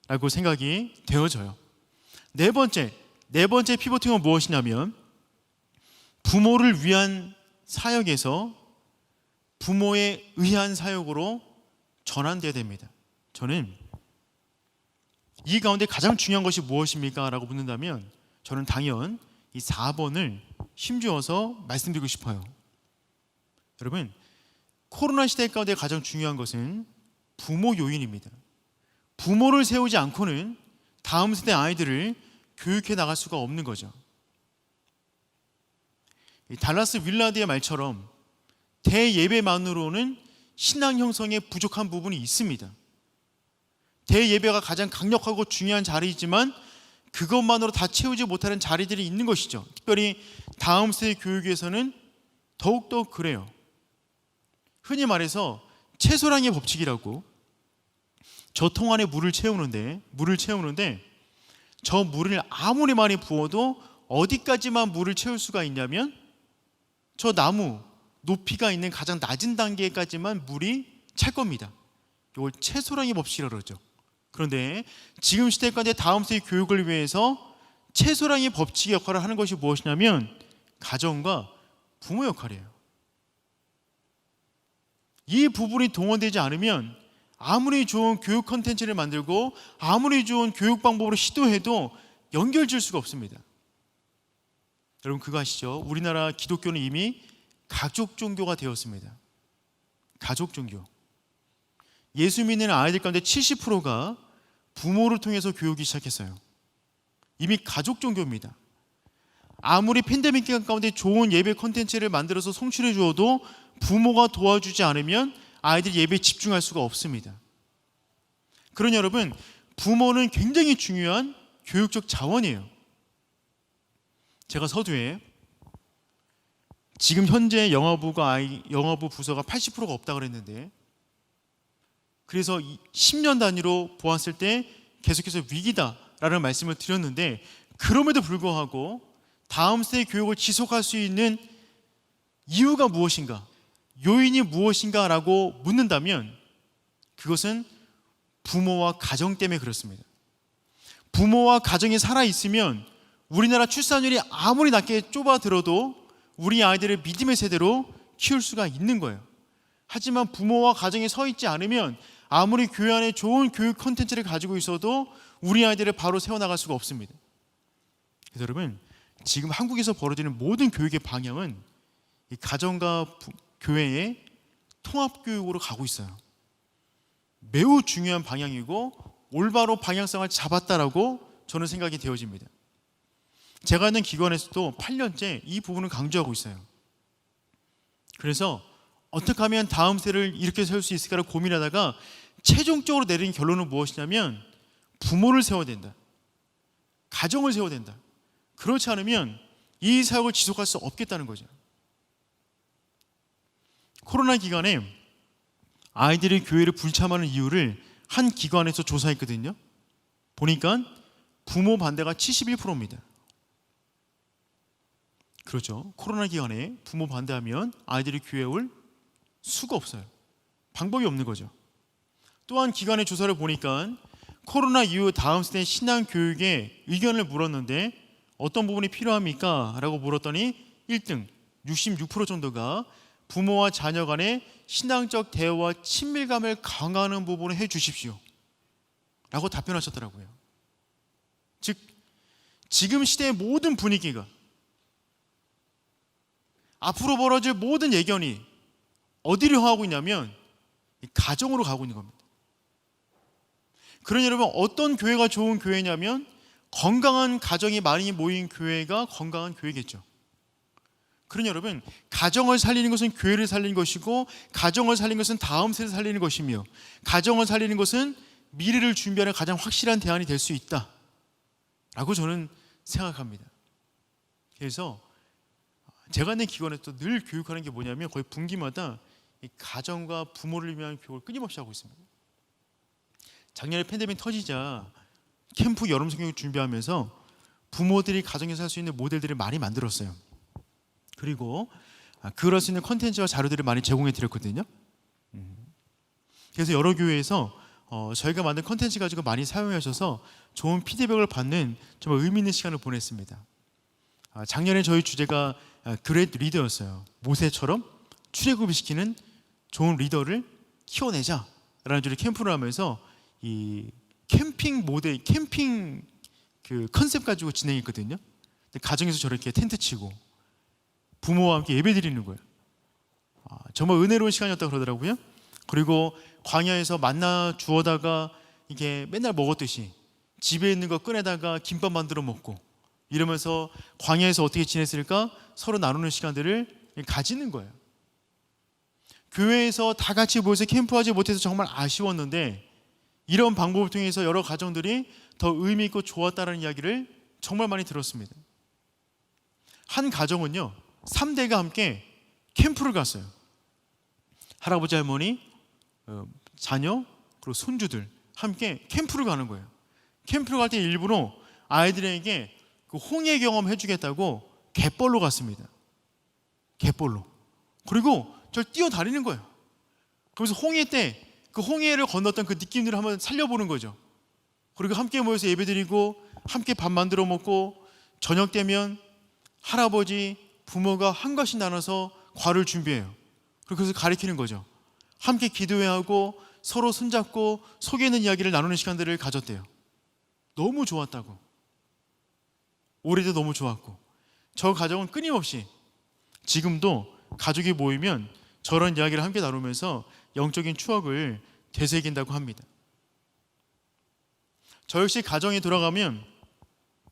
라고 생각이 되어져요. 네 번째 피보팅은 무엇이냐면 부모를 위한 사역에서 부모에 의한 사역으로 전환되어야 됩니다. 저는 이 가운데 가장 중요한 것이 무엇입니까? 라고 묻는다면 저는 당연 이 4번을 힘주어서 말씀드리고 싶어요. 여러분, 코로나 시대 가운데 가장 중요한 것은 부모 요인입니다. 부모를 세우지 않고는 다음 세대 아이들을 교육해 나갈 수가 없는 거죠. 달라스 윌라드의 말처럼 대예배만으로는 신앙 형성에 부족한 부분이 있습니다. 대예배가 가장 강력하고 중요한 자리이지만 그것만으로 다 채우지 못하는 자리들이 있는 것이죠. 특별히 다음 세대 교육에서는 더욱더 그래요. 흔히 말해서 채소량의 법칙이라고 저 통 안에 물을 채우는데 저 물을 아무리 많이 부어도 어디까지만 물을 채울 수가 있냐면 저 나무 높이가 있는 가장 낮은 단계까지만 물이 찰 겁니다. 이걸 채소량의 법칙이라고 그러죠. 그런데 지금 시대 가운데 다음 세대 교육을 위해서 채소량의 법칙의 역할을 하는 것이 무엇이냐면 가정과 부모 역할이에요. 이 부분이 동원되지 않으면 아무리 좋은 교육 콘텐츠를 만들고 아무리 좋은 교육 방법으로 시도해도 연결질 수가 없습니다. 여러분 그거 아시죠? 우리나라 기독교는 이미 가족 종교가 되었습니다. 가족 종교. 예수 믿는 아이들 가운데 70%가 부모를 통해서 교육이 시작했어요. 이미 가족 종교입니다. 아무리 팬데믹 기간 가운데 좋은 예배 콘텐츠를 만들어서 송출해 주어도 부모가 도와주지 않으면 아이들이 예배에 집중할 수가 없습니다. 그러니 여러분, 부모는 굉장히 중요한 교육적 자원이에요. 제가 서두에 지금 현재 영어부 부서가 80%가 없다고 그랬는데 그래서 10년 단위로 보았을 때 계속해서 위기다라는 말씀을 드렸는데 그럼에도 불구하고 다음 세대 교육을 지속할 수 있는 이유가 무엇인가? 요인이 무엇인가라고 묻는다면 그것은 부모와 가정 때문에 그렇습니다. 부모와 가정이 살아있으면 우리나라 출산율이 아무리 낮게 좁아들어도 우리 아이들을 믿음의 세대로 키울 수가 있는 거예요. 하지만 부모와 가정이 서 있지 않으면 아무리 교회 안에 좋은 교육 콘텐츠를 가지고 있어도 우리 아이들을 바로 세워나갈 수가 없습니다. 그래서 여러분, 지금 한국에서 벌어지는 모든 교육의 방향은 이 가정과 교회의 통합교육으로 가고 있어요. 매우 중요한 방향이고 올바로 방향성을 잡았다라고 저는 생각이 되어집니다. 제가 있는 기관에서도 8년째 이 부분을 강조하고 있어요. 그래서 어떻게 하면 다음 세대를 이렇게 세울 수 있을까를 고민하다가 최종적으로 내린 결론은 무엇이냐면 부모를 세워야 된다. 가정을 세워야 된다. 그렇지 않으면 이 사역을 지속할 수 없겠다는 거죠. 코로나 기간에 아이들이 교회를 불참하는 이유를 한 기관에서 조사했거든요. 보니까 부모 반대가 71%입니다. 그렇죠. 코로나 기간에 부모 반대하면 아이들이 교회에 올 수가 없어요. 방법이 없는 거죠. 또한 기관의 조사를 보니까 코로나 이후 다음 세대 신앙 교육에 의견을 물었는데 어떤 부분이 필요합니까? 라고 물었더니 1등 66% 정도가 부모와 자녀 간의 신앙적 대화와 친밀감을 강화하는 부분을 해 주십시오 라고 답변하셨더라고요. 즉 지금 시대의 모든 분위기가, 앞으로 벌어질 모든 예견이 어디로 가고 있냐면 가정으로 가고 있는 겁니다. 그러니 여러분, 어떤 교회가 좋은 교회냐면 건강한 가정이 많이 모인 교회가 건강한 교회겠죠. 그러니 여러분, 가정을 살리는 것은 교회를 살리는 것이고, 가정을 살리는 것은 다음 세대를 살리는 것이며, 가정을 살리는 것은 미래를 준비하는 가장 확실한 대안이 될 수 있다 라고 저는 생각합니다. 그래서 제가 있는 기관에서 늘 교육하는 게 뭐냐면 거의 분기마다 이 가정과 부모를 위한 교육을 끊임없이 하고 있습니다. 작년에 팬데믹 터지자 캠프 여름 성경을 준비하면서 부모들이 가정에서 할 수 있는 모델들을 많이 만들었어요. 그리고 그럴 수 있는 컨텐츠와 자료들을 많이 제공해 드렸거든요. 그래서 여러 교회에서 저희가 만든 컨텐츠 가지고 많이 사용하셔서 좋은 피드백을 받는 정말 의미 있는 시간을 보냈습니다. 작년에 저희 주제가 그레이트 리더였어요. 모세처럼 출애굽을 시키는 좋은 리더를 키워내자라는 주제 캠프를 하면서 이 캠핑 모델, 캠핑 그 컨셉 가지고 진행했거든요. 가정에서 저렇게 텐트 치고 부모와 함께 예배 드리는 거예요. 정말 은혜로운 시간이었다고 그러더라고요. 그리고 광야에서 만나 주워다가 이게 맨날 먹었듯이 집에 있는 거 꺼내다가 김밥 만들어 먹고 이러면서 광야에서 어떻게 지냈을까 서로 나누는 시간들을 가지는 거예요. 교회에서 다 같이 모여서 캠프하지 못해서 정말 아쉬웠는데 이런 방법을 통해서 여러 가정들이 더 의미 있고 좋았다는 이야기를 정말 많이 들었습니다. 한 가정은요 3대가 함께 캠프를 갔어요. 할아버지 할머니, 자녀 그리고 손주들 함께 캠프를 가는 거예요. 캠프를 갈 때 일부러 아이들에게 그 홍해 경험 해주겠다고 갯벌로 갔습니다. 갯벌로. 그리고 저 뛰어다니는 거예요. 그래서 홍해 때 그 홍해를 건넜던 그 느낌들을 한번 살려보는 거죠. 그리고 함께 모여서 예배드리고 함께 밥 만들어 먹고 저녁 되면 할아버지, 부모가 한 가씩 나눠서 과를 준비해요. 그래서 가리키는 거죠. 함께 기도해야 하고 서로 손잡고 속에 있는 이야기를 나누는 시간들을 가졌대요. 너무 좋았다고. 올해도 너무 좋았고 저 가정은 끊임없이 지금도 가족이 모이면 저런 이야기를 함께 나누면서 영적인 추억을 되새긴다고 합니다. 저 역시 가정에 돌아가면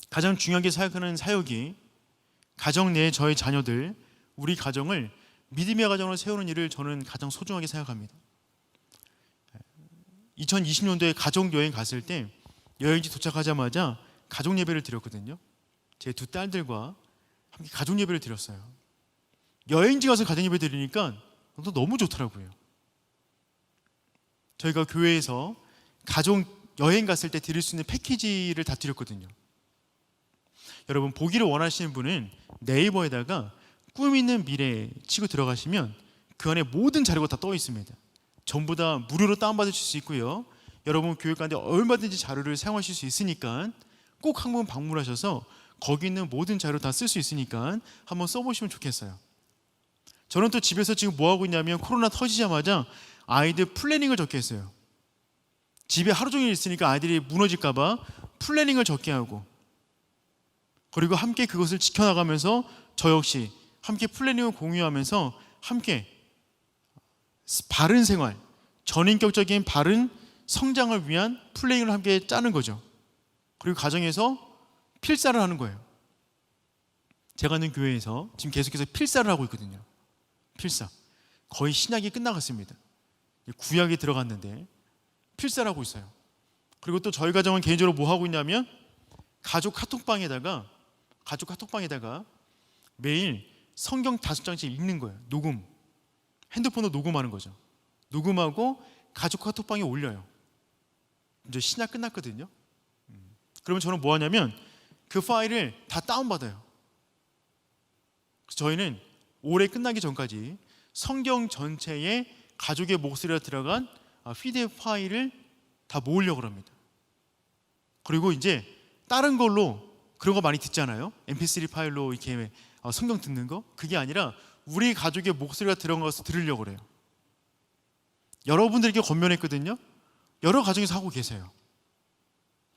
가장 중요하게 생각하는 사역이 가정 내에 저의 자녀들, 우리 가정을 믿음의 가정으로 세우는 일을 저는 가장 소중하게 생각합니다. 2020년도에 가족 여행 갔을 때 여행지 도착하자마자 가족 예배를 드렸거든요. 제 두 딸들과 함께 가족 예배를 드렸어요. 여행지 가서 가족 예배 드리니까 너무 좋더라고요. 저희가 교회에서 가족 여행 갔을 때 드릴 수 있는 패키지를 다 드렸거든요. 여러분 보기를 원하시는 분은 네이버에다가 꿈 있는 미래 치고 들어가시면 그 안에 모든 자료가 다 떠 있습니다. 전부 다 무료로 다운받으실 수 있고요. 여러분 교육 가운데 얼마든지 자료를 사용하실 수 있으니까 꼭 한번 방문하셔서 거기 있는 모든 자료 다 쓸 수 있으니까 한번 써보시면 좋겠어요. 저는 또 집에서 지금 뭐 하고 있냐면 코로나 터지자마자 아이들 플래닝을 적게 했어요. 집에 하루 종일 있으니까 아이들이 무너질까 봐 플래닝을 적게 하고 그리고 함께 그것을 지켜나가면서 저 역시 함께 플래닝을 공유하면서 함께 바른 생활, 전인격적인 바른 성장을 위한 플래닝을 함께 짜는 거죠. 그리고 가정에서 필사를 하는 거예요. 제가 있는 교회에서 지금 계속해서 필사를 하고 있거든요. 필사. 거의 신약이 끝나갔습니다. 구약이 들어갔는데 필사를 하고 있어요. 그리고 또 저희 가정은 개인적으로 뭐 하고 있냐면 가족 카톡방에다가 매일 성경 5장씩 읽는 거예요. 녹음. 핸드폰으로 녹음하는 거죠. 녹음하고 가족 카톡방에 올려요. 이제 신약 끝났거든요. 그러면 저는 뭐 하냐면 그 파일을 다 다운받아요. 그래서 저희는 올해 끝나기 전까지 성경 전체에 가족의 목소리가 들어간 PDF 파일을 다 모으려고 합니다. 그리고 이제 다른 걸로 그런 거 많이 듣잖아요. MP3 파일로 이렇게 성경 듣는 거. 그게 아니라 우리 가족의 목소리가 들어간 것을 들으려고 그래요. 여러분들에게 권면했거든요. 여러 가정에서 하고 계세요.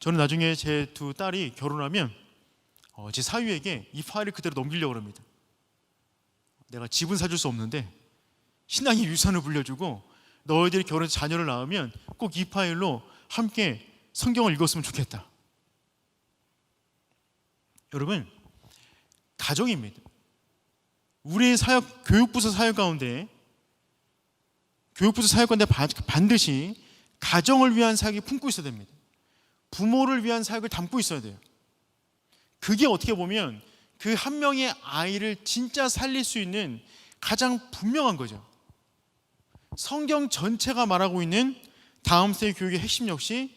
저는 나중에 제 두 딸이 결혼하면 제 사위에게 이 파일을 그대로 넘기려고 합니다. 내가 집은 사줄 수 없는데 신앙의 유산을 물려주고 너희들이 결혼해서 자녀를 낳으면 꼭 이 파일로 함께 성경을 읽었으면 좋겠다. 여러분, 가정입니다. 우리의 사역, 교육부서 사역 가운데 반드시 가정을 위한 사역이 품고 있어야 됩니다. 부모를 위한 사역을 담고 있어야 돼요. 그게 어떻게 보면 그 한 명의 아이를 진짜 살릴 수 있는 가장 분명한 거죠. 성경 전체가 말하고 있는 다음 세대 교육의 핵심 역시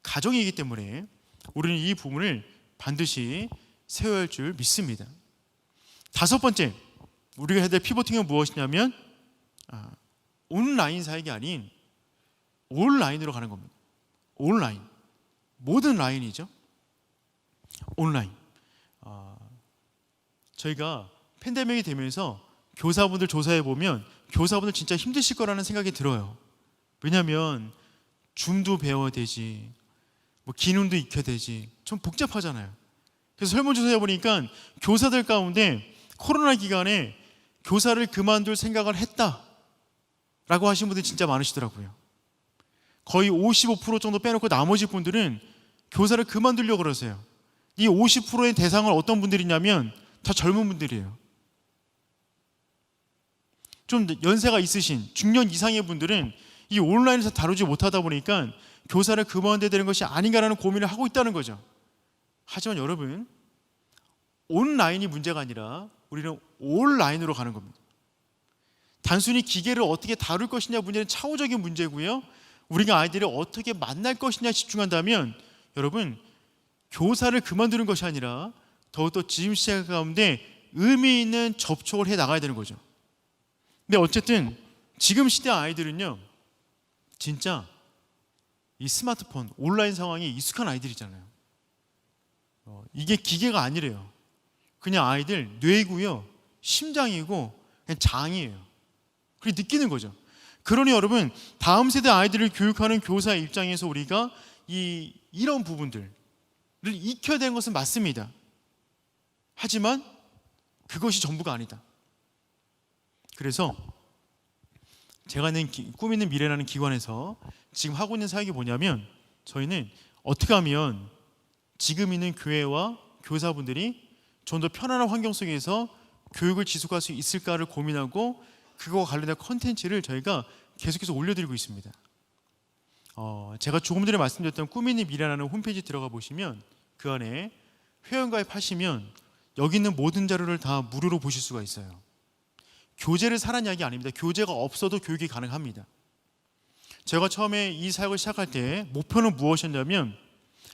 가정이기 때문에 우리는 이 부분을 반드시 세워야 할 줄 믿습니다. 다섯 번째, 우리가 해야 될 피보팅은 무엇이냐면 온라인 사역이 아닌 온라인으로 가는 겁니다. 온라인, 모든 라인이죠. 온라인. 저희가 팬데믹이 되면서 교사분들 조사해 보면 교사분들 진짜 힘드실 거라는 생각이 들어요. 왜냐하면 줌도 배워야 되지, 뭐 기능도 익혀야 되지, 좀 복잡하잖아요. 그래서 설문조사해 보니까 교사들 가운데 코로나 기간에 교사를 그만둘 생각을 했다라고 하신 분들이 진짜 많으시더라고요. 거의 55% 정도 빼놓고 나머지 분들은 교사를 그만두려고 그러세요. 이 50%의 대상은 어떤 분들이냐면 다 젊은 분들이에요. 좀 연세가 있으신 중년 이상의 분들은 이 온라인에서 다루지 못하다 보니까 교사를 그만둬야 되는 것이 아닌가라는 고민을 하고 있다는 거죠. 하지만 여러분, 온라인이 문제가 아니라 우리는 온라인으로 가는 겁니다. 단순히 기계를 어떻게 다룰 것이냐 문제는 차후적인 문제고요. 우리가 아이들을 어떻게 만날 것이냐 집중한다면 여러분, 교사를 그만두는 것이 아니라 더욱더 지금 시대 가운데 의미 있는 접촉을 해 나가야 되는 거죠. 근데 어쨌든 지금 시대 아이들은요, 진짜 이 스마트폰, 온라인 상황이 익숙한 아이들이잖아요. 이게 기계가 아니래요. 그냥 아이들 뇌고요, 심장이고 그냥 장이에요. 그렇게 느끼는 거죠. 그러니 여러분, 다음 세대 아이들을 교육하는 교사의 입장에서 우리가 이런 부분들을 익혀야 되는 것은 맞습니다. 하지만 그것이 전부가 아니다. 그래서 제가 낸 꿈 있는 미래라는 기관에서 지금 하고 있는 사역이 뭐냐면, 저희는 어떻게 하면 지금 있는 교회와 교사분들이 좀 더 편안한 환경 속에서 교육을 지속할 수 있을까를 고민하고 그거와 관련된 콘텐츠를 저희가 계속해서 올려드리고 있습니다. 제가 조금 전에 말씀드렸던 꿈 있는 미래라는 홈페이지 들어가 보시면 그 안에 회원가입하시면 여기 있는 모든 자료를 다 무료로 보실 수가 있어요. 교재를 사라는 이야기 아닙니다. 교재가 없어도 교육이 가능합니다. 제가 처음에 이 사역을 시작할 때 목표는 무엇이었냐면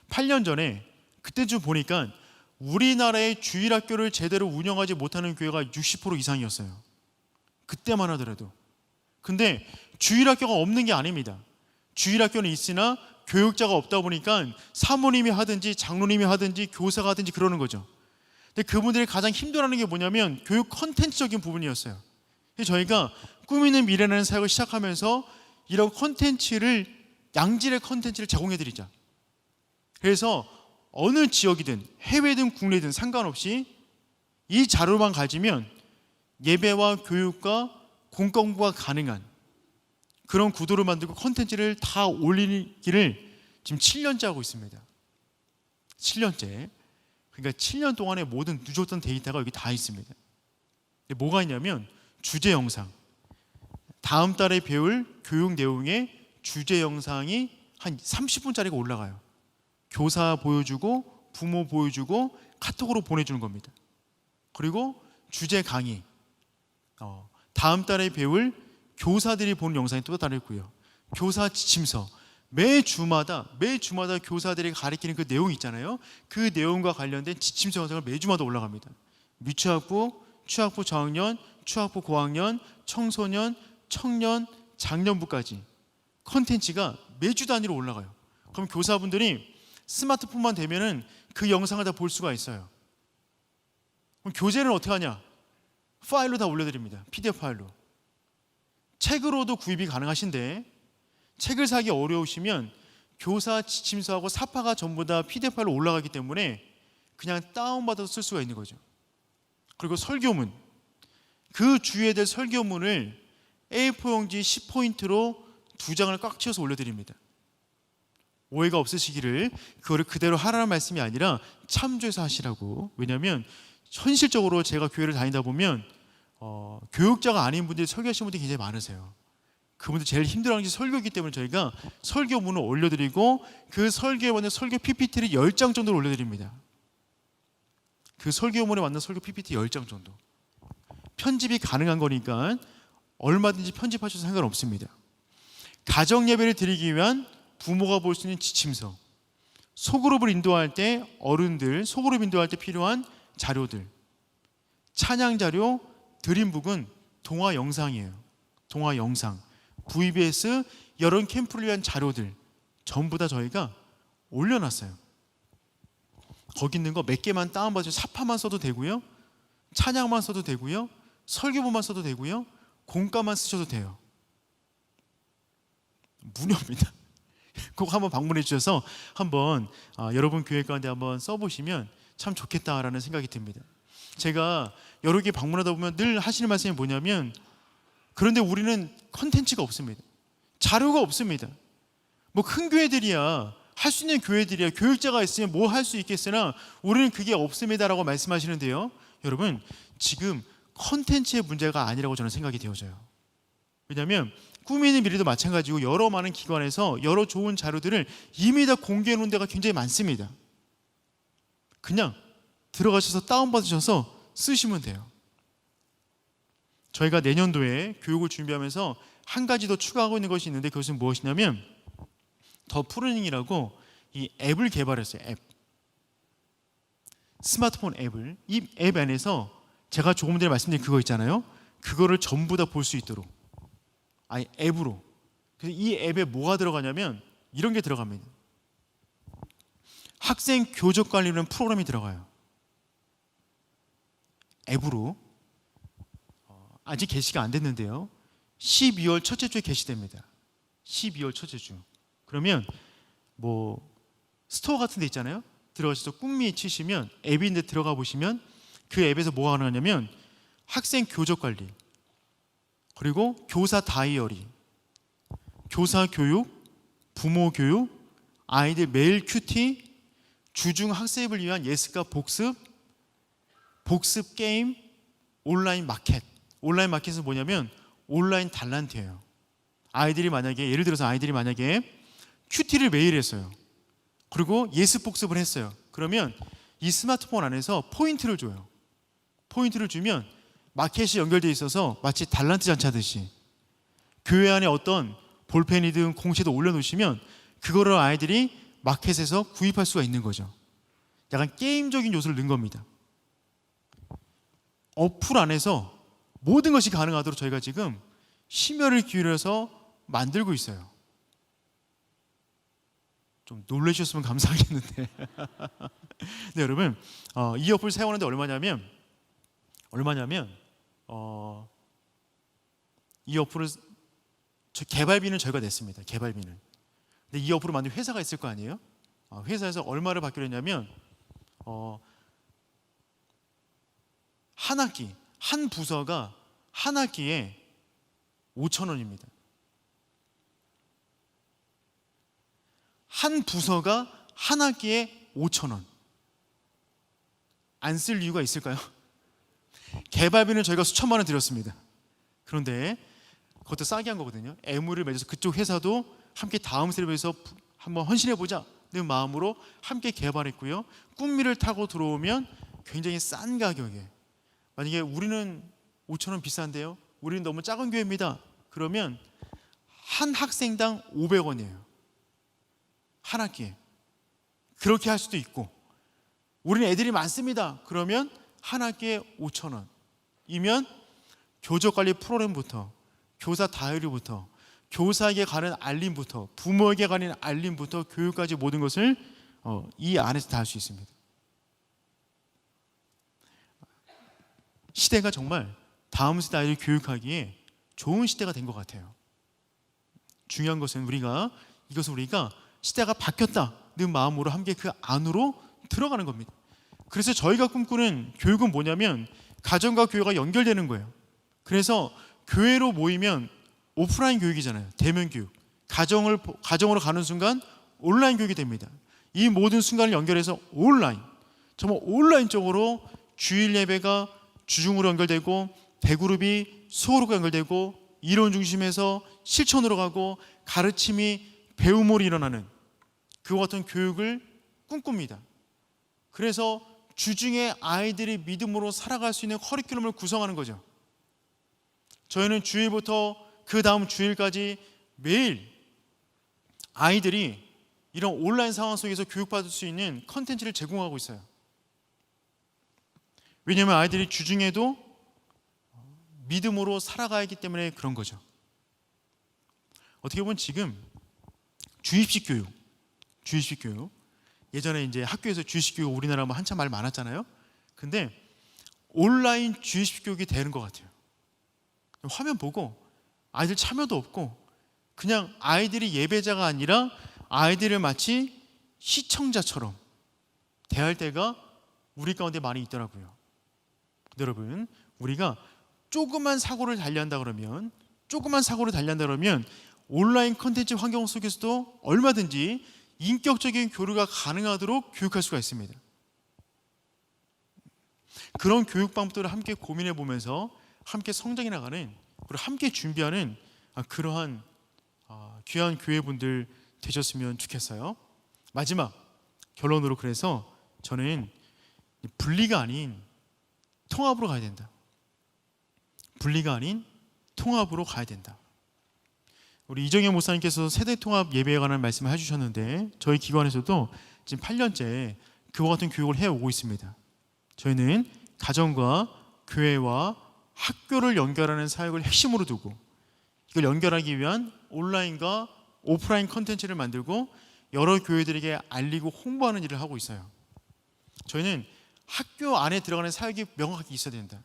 8년 전에 그때쯤 보니까 우리나라의 주일학교를 제대로 운영하지 못하는 교회가 60% 이상이었어요. 그때만 하더라도. 근데 주일학교가 없는 게 아닙니다. 주일학교는 있으나 교육자가 없다 보니까 사모님이 하든지 장로님이 하든지 교사가 하든지 그러는 거죠. 근데 그분들이 가장 힘들어하는 게 뭐냐면 교육 컨텐츠적인 부분이었어요. 그래서 저희가 꿈 있는 미래라는 사역을 시작하면서 이런 컨텐츠를, 양질의 컨텐츠를 제공해드리자. 그래서 어느 지역이든 해외든 국내든 상관없이 이 자료만 가지면 예배와 교육과 공공부가 가능한 그런 구도를 만들고 컨텐츠를 다 올리기를 지금 7년째 하고 있습니다. 7년째. 그러니까 7년 동안의 모든 누적된 데이터가 여기 다 있습니다. 뭐가 있냐면 주제 영상, 다음 달에 배울 교육 내용의 주제 영상이 한 30분짜리가 올라가요. 교사 보여주고 부모 보여주고 카톡으로 보내주는 겁니다. 그리고 주제 강의, 다음 달에 배울 교사들이 보는 영상이 또 따로 있고요. 교사 지침서, 매 주마다 교사들이 가르치는 그 내용이 있잖아요. 그 내용과 관련된 지침서 영상을 매주마다 올라갑니다. 미취학부, 취학부 저학년, 취학부 고학년, 청소년, 청년, 장년부까지 컨텐츠가 매주 단위로 올라가요. 그럼 교사분들이 스마트폰만 되면은 그 영상을 다 볼 수가 있어요. 그럼 교재는 어떻게 하냐? 파일로 다 올려드립니다. PDF 파일로. 책으로도 구입이 가능하신데 책을 사기 어려우시면 교사 지침서하고 사파가 전부 다 PDF 파일로 올라가기 때문에 그냥 다운받아서 쓸 수가 있는 거죠. 그리고 설교문, 그 주의해야 될 설교문을 A4 용지 10포인트로 2장을 꽉 채워서 올려드립니다. 오해가 없으시기를 그거를 그대로 하라는 말씀이 아니라 참조해서 하시라고. 왜냐하면 현실적으로 제가 교회를 다니다 보면 교육자가 아닌 분들이 설교하시는 분들이 굉장히 많으세요. 그분들 제일 힘들어하는 게 설교이기 때문에 저희가 설교문을 올려드리고 그 설교에 맞는 설교 PPT를 10장 정도를 올려드립니다. 그 설교문에 맞는 설교 PPT 10장 정도. 편집이 가능한 거니까 얼마든지 편집하셔도 상관없습니다. 가정 예배를 드리기 위한 부모가 볼 수 있는 지침서, 소그룹을 인도할 때 어른들 소그룹 인도할 때 필요한 자료들, 찬양 자료, 드림북은 동화 영상이에요. 동화 영상, VBS 여론 캠프를 위한 자료들 전부 다 저희가 올려놨어요. 거기 있는 거 몇 개만 다운받아서 사파만 써도 되고요, 찬양만 써도 되고요, 설교문만 써도 되고요, 공과만 쓰셔도 돼요. 무료입니다. 꼭 한번 방문해 주셔서 한번 여러분 교회 가운데 한번 써보시면 참 좋겠다라는 생각이 듭니다. 제가 여러 개 방문하다 보면 늘 하시는 말씀이 뭐냐면, 그런데 우리는 컨텐츠가 없습니다. 자료가 없습니다. 뭐 큰 교회들이야, 할 수 있는 교회들이야, 교육자가 있으면 뭐 할 수 있겠으나 우리는 그게 없습니다라고 말씀하시는데요, 여러분 지금 컨텐츠의 문제가 아니라고 저는 생각이 되어져요. 왜냐하면 꿈이 있는 미래도 마찬가지고 여러 많은 기관에서 여러 좋은 자료들을 이미 다 공개해 놓은 데가 굉장히 많습니다. 그냥 들어가셔서 다운받으셔서 쓰시면 돼요. 저희가 내년도에 교육을 준비하면서 한 가지 더 추가하고 있는 것이 있는데, 그것은 무엇이냐면 더 프로닝이라고 이 앱을 개발했어요. 앱. 스마트폰 앱을. 이 앱 안에서 제가 조금 전에 말씀드린 그거 있잖아요, 그거를 전부 다 볼 수 있도록 앱으로. 그래서 이 앱에 뭐가 들어가냐면 이런 게 들어갑니다. 학생 교적 관리라는 프로그램이 들어가요. 앱으로. 아직 게시가 안 됐는데요, 12월 첫째 주에 게시됩니다. 12월 첫째 주. 그러면 뭐 스토어 같은 데 있잖아요, 들어가셔서 꿈미 치시면 앱인데 들어가 보시면 그 앱에서 뭐가 가능하냐면 학생 교적 관리, 그리고 교사 다이어리, 교사 교육, 부모 교육, 아이들 매일 큐티, 주중 학습을 위한 예습과 복습, 복습 게임, 온라인 마켓. 온라인 마켓은 뭐냐면 온라인 달란트예요. 아이들이 만약에, 예를 들어서 아이들이 만약에 큐티를 매일 했어요. 그리고 예습 복습을 했어요. 그러면 이 스마트폰 안에서 포인트를 줘요. 포인트를 주면 마켓이 연결되어 있어서 마치 달란트 잔치하듯이 교회 안에 어떤 볼펜이든 공시도 올려놓으시면 그거를 아이들이 마켓에서 구입할 수가 있는 거죠. 약간 게임적인 요소를 넣은 겁니다. 어플 안에서 모든 것이 가능하도록 저희가 지금 심혈을 기울여서 만들고 있어요. 좀 놀라셨으면 감사하겠는데 네, 여러분 이 어플 사용하는데 얼마냐면 이 어플을 개발비는 저희가 냈습니다. 개발비는. 근데 이 어플을 만든 회사가 있을 거 아니에요? 회사에서 얼마를 받기로 했냐면 한 학기, 한 부서가 한 학기에 5,000원입니다. 한 부서가 한 학기에 5,000원. 안 쓸 이유가 있을까요? 개발비는 저희가 수천만 원 드렸습니다. 그런데 그것도 싸게 한 거거든요. 애무를 맺어서 그쪽 회사도 함께 다음 세대에서 한번 헌신해보자는 마음으로 함께 개발했고요. 꿈미를 타고 들어오면 굉장히 싼 가격에, 만약에 우리는 5,000원 비싼데요, 우리는 너무 작은 교회입니다, 그러면 한 학생당 500원이에요. 한 학기에. 그렇게 할 수도 있고, 우리는 애들이 많습니다, 그러면 한 학기에 5,000원. 이면 교적관리 프로그램부터, 교사 다이어리부터, 교사에게 가는 알림부터, 부모에게 가는 알림부터 교육까지 모든 것을 이 안에서 다 할 수 있습니다. 시대가 정말 다음 세대 아이를 교육하기에 좋은 시대가 된 것 같아요. 중요한 것은 이것은 우리가 시대가 바뀌었다는 마음으로 함께 그 안으로 들어가는 겁니다. 그래서 저희가 꿈꾸는 교육은 뭐냐면 가정과 교회가 연결되는 거예요. 그래서 교회로 모이면 오프라인 교육이잖아요. 대면 교육. 가정으로 가는 순간 온라인 교육이 됩니다. 이 모든 순간을 연결해서 정말 온라인적으로 주일 예배가 주중으로 연결되고, 대그룹이 수어로 연결되고, 이론 중심에서 실천으로 가고, 가르침이 배움으로 일어나는 그와 같은 교육을 꿈꿉니다. 그래서 주중에 아이들이 믿음으로 살아갈 수 있는 커리큘럼을 구성하는 거죠. 저희는 주일부터 그 다음 주일까지 매일 아이들이 이런 온라인 상황 속에서 교육받을 수 있는 컨텐츠를 제공하고 있어요. 왜냐하면 아이들이 주중에도 믿음으로 살아가야 하기 때문에 그런 거죠. 어떻게 보면 지금 주입식 교육, 예전에 이제 학교에서 주입식 교육 우리나라 한참 말 많았잖아요. 근데 온라인 주입식 교육이 되는 것 같아요. 화면 보고 아이들 참여도 없고 그냥 아이들이 예배자가 아니라 아이들을 마치 시청자처럼 대할 때가 우리 가운데 많이 있더라고요. 여러분, 우리가 조그만 사고를 달리한다 그러면 온라인 컨텐츠 환경 속에서도 얼마든지 인격적인 교류가 가능하도록 교육할 수가 있습니다. 그런 교육 방법들을 함께 고민해 보면서 함께 성장해 나가는, 그리고 함께 준비하는 그러한 귀한 교회분들 되셨으면 좋겠어요. 마지막 결론으로, 그래서 저는 분리가 아닌 통합으로 가야 된다. 우리 이정현 목사님께서 세대통합 예배에 관한 말씀을 해주셨는데, 저희 기관에서도 지금 8년째 그와 같은 교육을 해오고 있습니다. 저희는 가정과 교회와 학교를 연결하는 사역을 핵심으로 두고, 이걸 연결하기 위한 온라인과 오프라인 컨텐츠를 만들고 여러 교회들에게 알리고 홍보하는 일을 하고 있어요. 저희는 학교 안에 들어가는 사역이 명확하게 있어야 된다.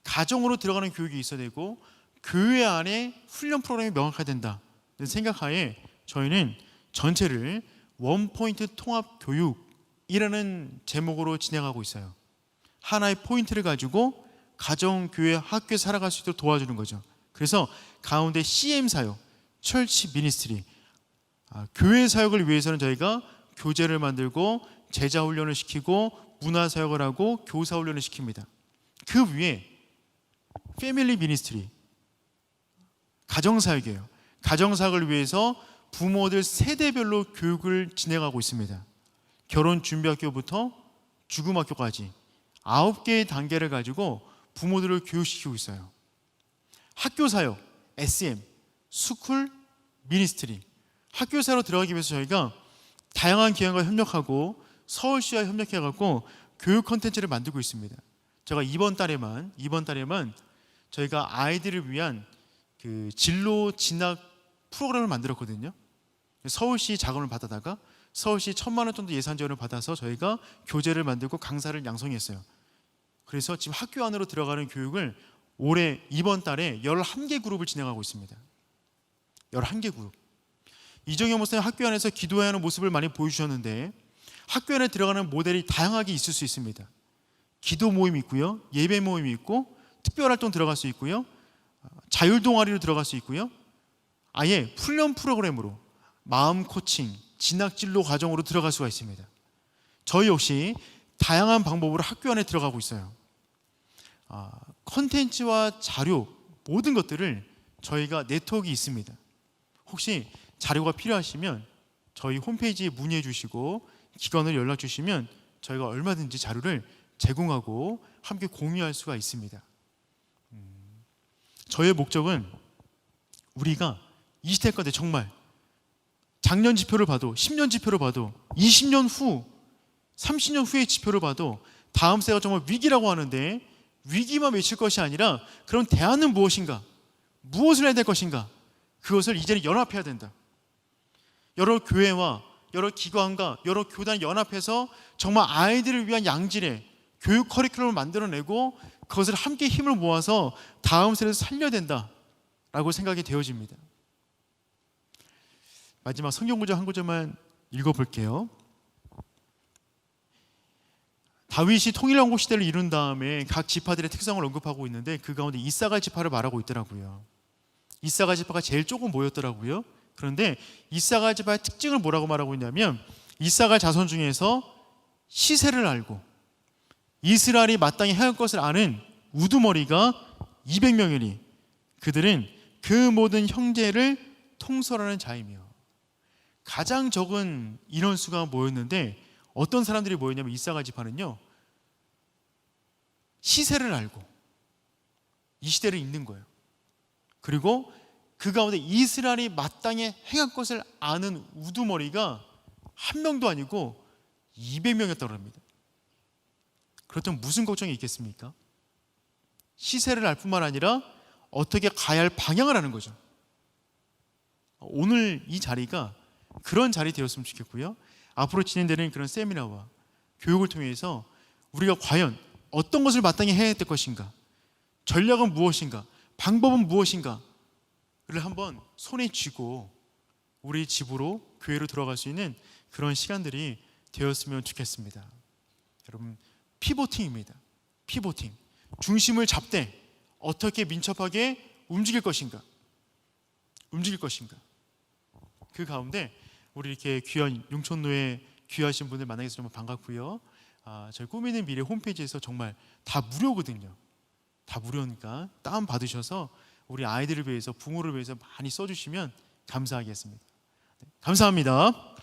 가정으로 들어가는 교육이 있어야 되고, 교회 안에 훈련 프로그램이 명확해야 된다. 생각하에 저희는 전체를 원포인트 통합 교육이라는 제목으로 진행하고 있어요. 하나의 포인트를 가지고 가정, 교회, 학교에 살아갈 수 있도록 도와주는 거죠. 그래서 가운데 CM 사역, 철치 미니스트리, 교회 사역을 위해서는 저희가 교재를 만들고 제자 훈련을 시키고 문화 사역을 하고 교사 훈련을 시킵니다. 그 위에 패밀리 미니스트리, 가정사역이에요. 가정사역을 위해서 부모들 세대별로 교육을 진행하고 있습니다. 결혼 준비학교부터 죽음학교까지 9개의 단계를 가지고 부모들을 교육시키고 있어요. 학교사역, SM, 스쿨, 미니스트리. 학교사로 들어가기 위해서 저희가 다양한 기관과 협력하고 서울시와 협력해갖고 교육 콘텐츠를 만들고 있습니다. 제가 이번 달에만 저희가 아이들을 위한 그 진로 진학 프로그램을 만들었거든요. 서울시 자금을 받아다가 서울시 1,000만 원 정도 예산 지원을 받아서 저희가 교재를 만들고 강사를 양성했어요. 그래서 지금 학교 안으로 들어가는 교육을 올해 이번 달에 11개 그룹을 진행하고 있습니다. 11개 그룹. 이정현 목사님 학교 안에서 기도해야 하는 모습을 많이 보여주셨는데, 학교 안에 들어가는 모델이 다양하게 있을 수 있습니다. 기도 모임이 있고요, 예배 모임이 있고, 특별활동 들어갈 수 있고요, 자율 동아리로 들어갈 수 있고요, 아예 훈련 프로그램으로 마음 코칭, 진학 진로 과정으로 들어갈 수가 있습니다. 저희 역시 다양한 방법으로 학교 안에 들어가고 있어요. 컨텐츠와 자료 모든 것들을 저희가 네트워크가 있습니다. 혹시 자료가 필요하시면 저희 홈페이지에 문의해 주시고 기관을 연락 주시면 저희가 얼마든지 자료를 제공하고 함께 공유할 수가 있습니다. 저의 목적은 우리가 이 시대 가운데 정말 작년 지표를 봐도, 10년 지표를 봐도, 20년 후, 30년 후의 지표를 봐도 다음 세대가 정말 위기라고 하는데 위기만 외칠 것이 아니라 그럼 대안은 무엇인가? 무엇을 해야 될 것인가? 그것을 이제는 연합해야 된다. 여러 교회와 여러 기관과 여러 교단 연합해서 정말 아이들을 위한 양질의 교육 커리큘럼을 만들어내고 그것을 함께 힘을 모아서 다음 세대를 살려야 된다라고 생각이 되어집니다. 마지막 성경 구절 한 구절만 읽어볼게요. 다윗이 통일왕국 시대를 이룬 다음에 각 지파들의 특성을 언급하고 있는데 그 가운데 이사갈 지파를 말하고 있더라고요. 이사갈 지파가 제일 조금 모였더라고요. 그런데 이사갈 지파의 특징을 뭐라고 말하고 있냐면 이사갈 자손 중에서 시세를 알고 이스라엘이 마땅히 해야 할 것을 아는 우두머리가 200명이니 그들은 그 모든 형제를 통솔하는 자이며. 가장 적은 인원수가 모였는데 어떤 사람들이 모였냐면 이사갈 지파는요, 시세를 알고 이 시대를 읽는 거예요. 그리고 그 가운데 이스라엘이 마땅히 행할 것을 아는 우두머리가 한 명도 아니고 200명이었다고 합니다. 그렇다면 무슨 걱정이 있겠습니까? 시세를 알 뿐만 아니라 어떻게 가야 할 방향을 아는 거죠. 오늘 이 자리가 그런 자리 되었으면 좋겠고요. 앞으로 진행되는 그런 세미나와 교육을 통해서 우리가 과연 어떤 것을 마땅히 해야 될 것인가, 전략은 무엇인가, 방법은 무엇인가를 한번 손에 쥐고 우리 집으로, 교회로 들어갈 수 있는 그런 시간들이 되었으면 좋겠습니다. 여러분, 피보팅입니다. 피보팅. 중심을 잡되 어떻게 민첩하게 움직일 것인가, 그 가운데 우리 이렇게 귀한 용천로에 귀하신 분들 만나게 돼서 정말 반갑고요. 저희 꾸미는 미래 홈페이지에서 정말 다 무료거든요. 다 무료니까 다운 받으셔서 우리 아이들을 위해서, 부모를 위해서 많이 써주시면 감사하겠습니다. 감사합니다.